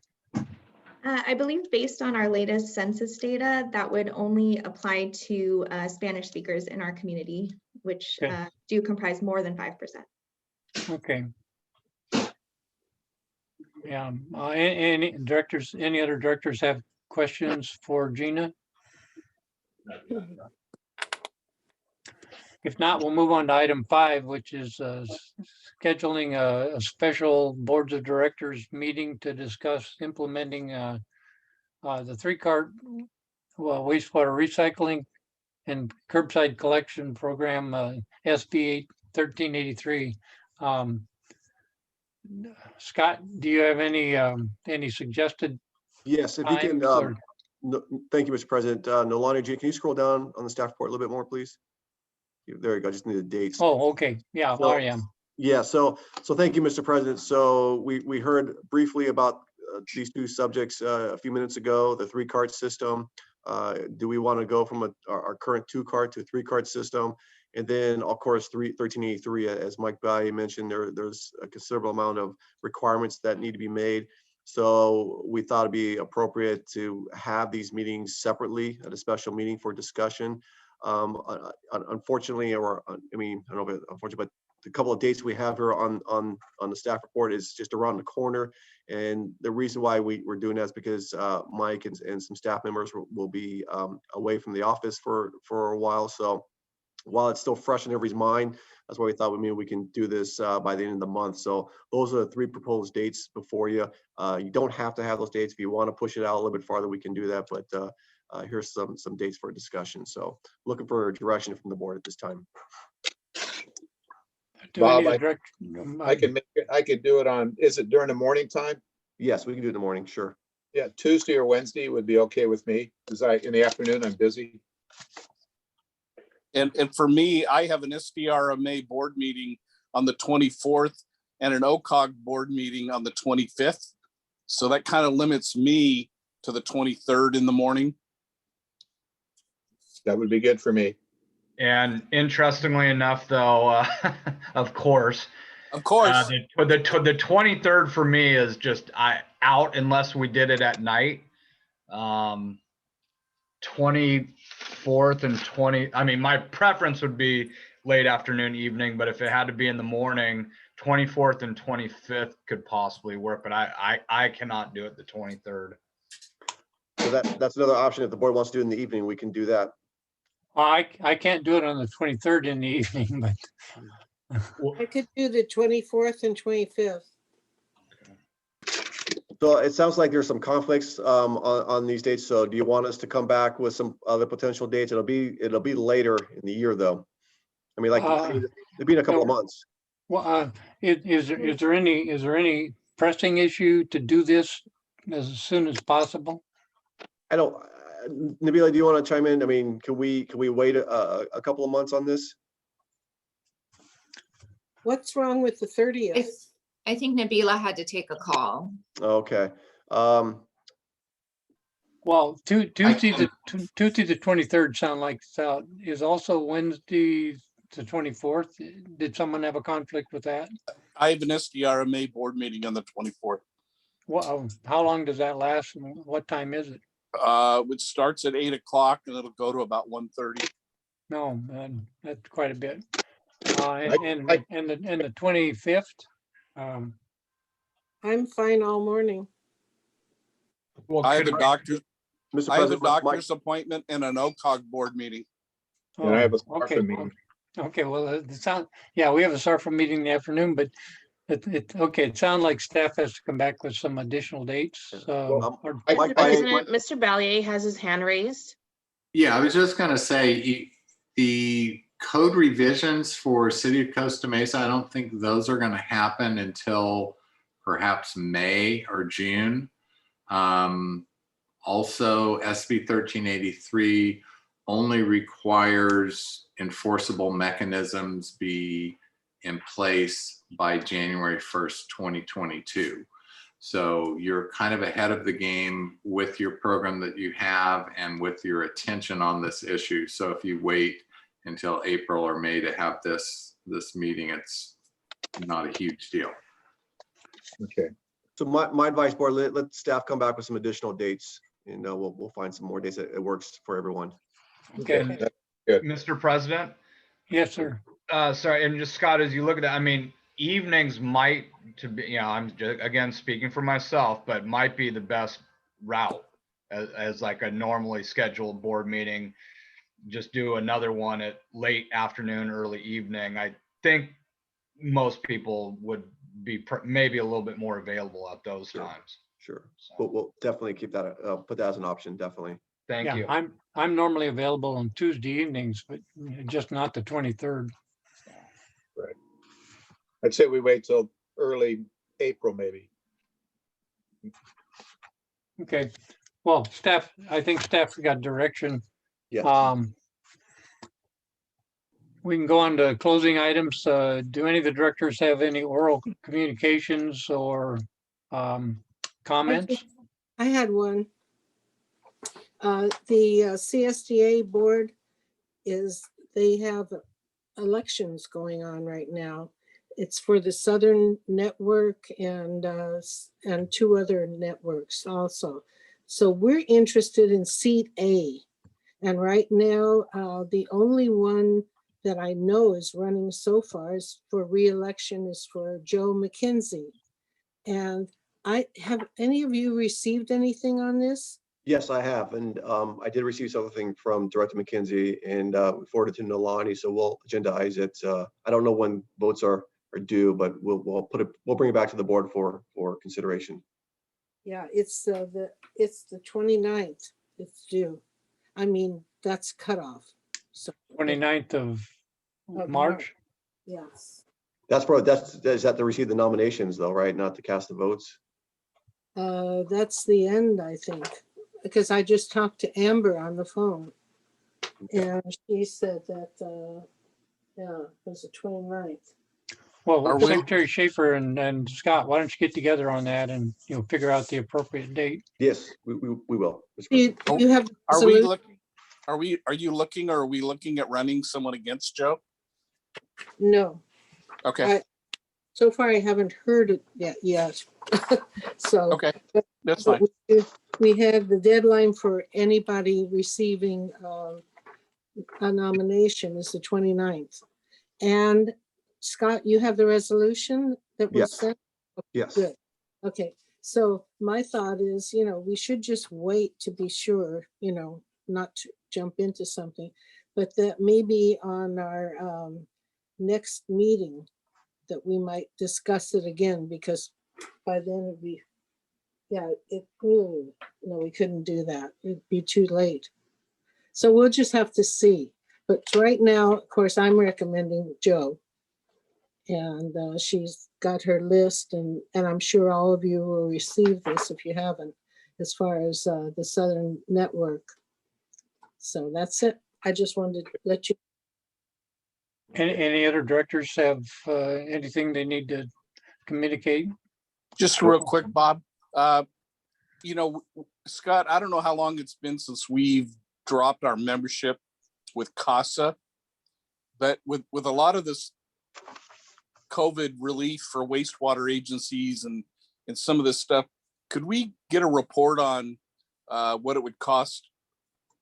I believe based on our latest census data, that would only apply to Spanish speakers in our community, which Okay. do comprise more than 5%. Okay. Yeah, any directors, any other directors have questions for Gina? If not, we'll move on to item 5, which is scheduling a special boards of directors meeting to discuss implementing the 3-cart wastewater recycling and curbside collection program, SB 1383. Scott, do you have any suggested Yes, if you can, times or? thank you, Mr. President. Nolani, Gina, can you scroll down on the staff report a little bit more, please? There you go. I just need the dates. Oh, okay. Yeah, So- I am. Yeah, so thank you, Mr. President. So we heard briefly about these two subjects a few minutes ago, the 3-cart system. Do we want to go from our current 2-cart to a 3-cart system? And then, of course, 1383, as Mike Bailey mentioned, there's a considerable amount of requirements that need to be made. So we thought it'd be appropriate to have these meetings separately at a special meeting for discussion. Unfortunately, I don't know if it's unfortunate, but the couple of dates we have here on the staff report is just around the corner. And the reason why we're doing that is because Mike and some staff members will be away from the office for a while. So while it's still fresh in everybody's mind, that's why we thought we can do this by the end of the month. So those are the 3 proposed dates before you. You don't have to have those dates. If you want to push it out a little bit farther, we can do that. But here's some dates for discussion. So looking for direction from the board at this time. Bob, I could do it on, is it during the morning time? Yes, we can do it in the morning, sure. Yeah, Tuesday or Wednesday would be okay with me, because in the afternoon, I'm busy. And for me, I have an SDRMA board meeting on the 24th and an OCOG board meeting on the 25th. So that kind of limits me to the 23rd in the morning. That would be good for me. And interestingly enough, though, of course, the 23rd for me is just out unless we did it at night. 24th and 20. I mean, my preference would be late afternoon, evening, but if it had to be in the morning, 24th and 25th could possibly work. But I cannot do it the 23rd. So that's another option. If the board wants to do it in the evening, we can do that. I can't do it on the 23rd in the evening, but I could do the 24th and 25th. So it sounds like there's some conflicts on these dates. So do you want us to come back with some other potential dates? It'll be later in the year, though. I mean, like it'll be in a couple of months. Well, is there any pressing issue to do this as soon as possible? I don't. Nabila, do you want to chime in? I mean, can we wait a couple of months on this? What's wrong with the 30th? I think Nabila had to take a call. Okay. Well, Tuesday the 23rd sound like it's out. Is also Wednesday the 24th. Did someone have a conflict with that? I have an SDRMA board meeting on the 24th. Well, how long does that last? And what time is it? It starts at 8 o'clock and it'll go to about 1:30. No, that's quite a bit. And the 25th. I'm fine all morning. Well, I have a doctor's Mr. I have a President, doctor's appointment and an OCOG board meeting. And I have a Okay. SARFA meeting. Okay, well, it sounds, yeah, we have a SARFA meeting in the afternoon, but okay, it sounds like staff has to come back with some additional dates. Well, Or- Mike, Mr. President, Mr. Ballier has his hand raised. Yeah, I was just gonna say, the code revisions for City of Costa Mesa, I don't think those are gonna happen until perhaps May or June. Also, SB 1383 only requires enforceable mechanisms be in place by January 1st, 2022. So you're kind of ahead of the game with your program that you have and with your attention on this issue. So if you wait until April or May to have this meeting, it's not a huge deal. Okay. So my advice, board, let staff come back with some additional dates, and we'll find some more dates that it works for everyone. Okay, Good. Mr. President, yes, sir. sorry, and just Scott, as you look at that, I mean, evenings might to be, you know, I'm just, again, speaking for myself, but might be the best route as like a normally scheduled board meeting. Just do another one at late afternoon, early evening. I think most people would be maybe a little bit more available at those times. Sure, So, but we'll definitely keep that, put that as an option, definitely. thank Yeah, you. I'm normally available on Tuesday evenings, but just not the 23rd. Right. I'd say we wait till early April, maybe. Okay, well, staff, I think staff's got direction. Yes. We can go on to closing items. Do any of the directors have any oral communications or comments? I had one. The CSDA board they have elections going on right now. It's for the Southern Network and 2 other networks also. So we're interested in seat A. And right now, the only one that I know is running so far is for re-election is for Joe McKenzie. And have any of you received anything on this? Yes, I have, and I did receive something from Director McKenzie, and we forwarded to Nolani, so we'll agendize it. I don't know when votes are due, but we'll bring it back to the board for consideration. Yeah, it's the 29th. It's due. I mean, that's cutoff. So 29th of March? Yes. Is that to receive the nominations though, right? Not to cast the votes? That's the end, I think, because I just talked to Amber on the phone. And she said that, yeah, it was the 29th. Well, Secretary Schaefer and Scott, why don't you get together on that and, figure out the appropriate date? Yes, we will. You have. Are you looking or are we looking at running someone against Joe? No. Okay. So far, I haven't heard it yet. So. Okay, that's but fine. We have the deadline for anybody receiving a nomination is the 29th. And Scott, you have the resolution that was sent? Yes. Good. Okay. So my thought is, we should just wait to be sure, not to jump into something, but that maybe on our next meeting that we might discuss it again, because by then it'd be, we couldn't do that. It'd be too late. So we'll just have to see. But right now, of course, I'm recommending Joe. And she's got her list, and I'm sure all of you will receive this if you haven't, as far as the Southern Network. So that's it. I just wanted to let you. Any other directors have anything they need to communicate? Just real quick, Bob. Scott, I don't know how long it's been since we've dropped our membership with CASA, but with a lot of this COVID relief for wastewater agencies and some of this stuff, could we get a report on what it would cost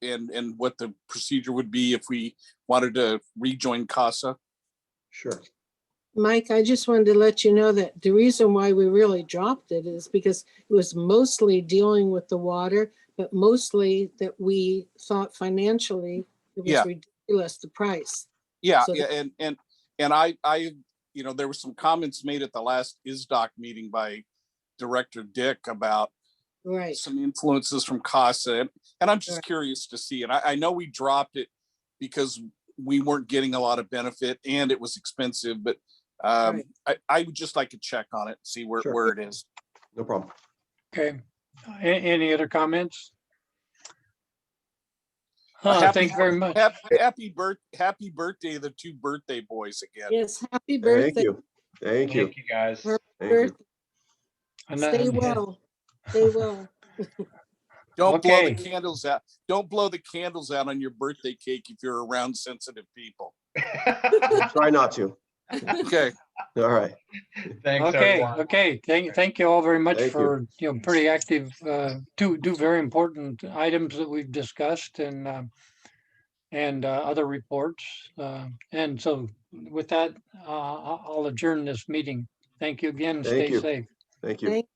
and what the procedure would be if we wanted to rejoin CASA? Sure. Mike, I just wanted to let you know that the reason why we really dropped it is because it was mostly dealing with the water, but mostly that we thought financially it was ridiculous, the price. Yeah, So yeah, and I, there were some comments made at the last ISDOC meeting by Director Dick about Right, some influences from CASA, and I'm just Right. curious to see. And I know we dropped it because we weren't getting a lot of benefit and it was expensive, but I would just like to check on it, see where, Sure. where it is. No problem. Okay. Any other comments? Happy- Thank you very much. Happy birthday, the two birthday boys again. yes, happy Thank birthday. you. Thank you. Thank you, guys. Happy Thank you. birthday. And Stay well, stay well. Don't blow the Okay. candles out. Don't blow the candles out on your birthday cake if you're around sensitive people. We'll try not to. Okay. All right. Thanks, Okay, everyone. okay. Thank you all very much Thank you. for, pretty active, two very important items that we've discussed and other reports. And so with that, I'll adjourn this meeting. Thank you again. Thank Stay you. safe. Thank you. Thank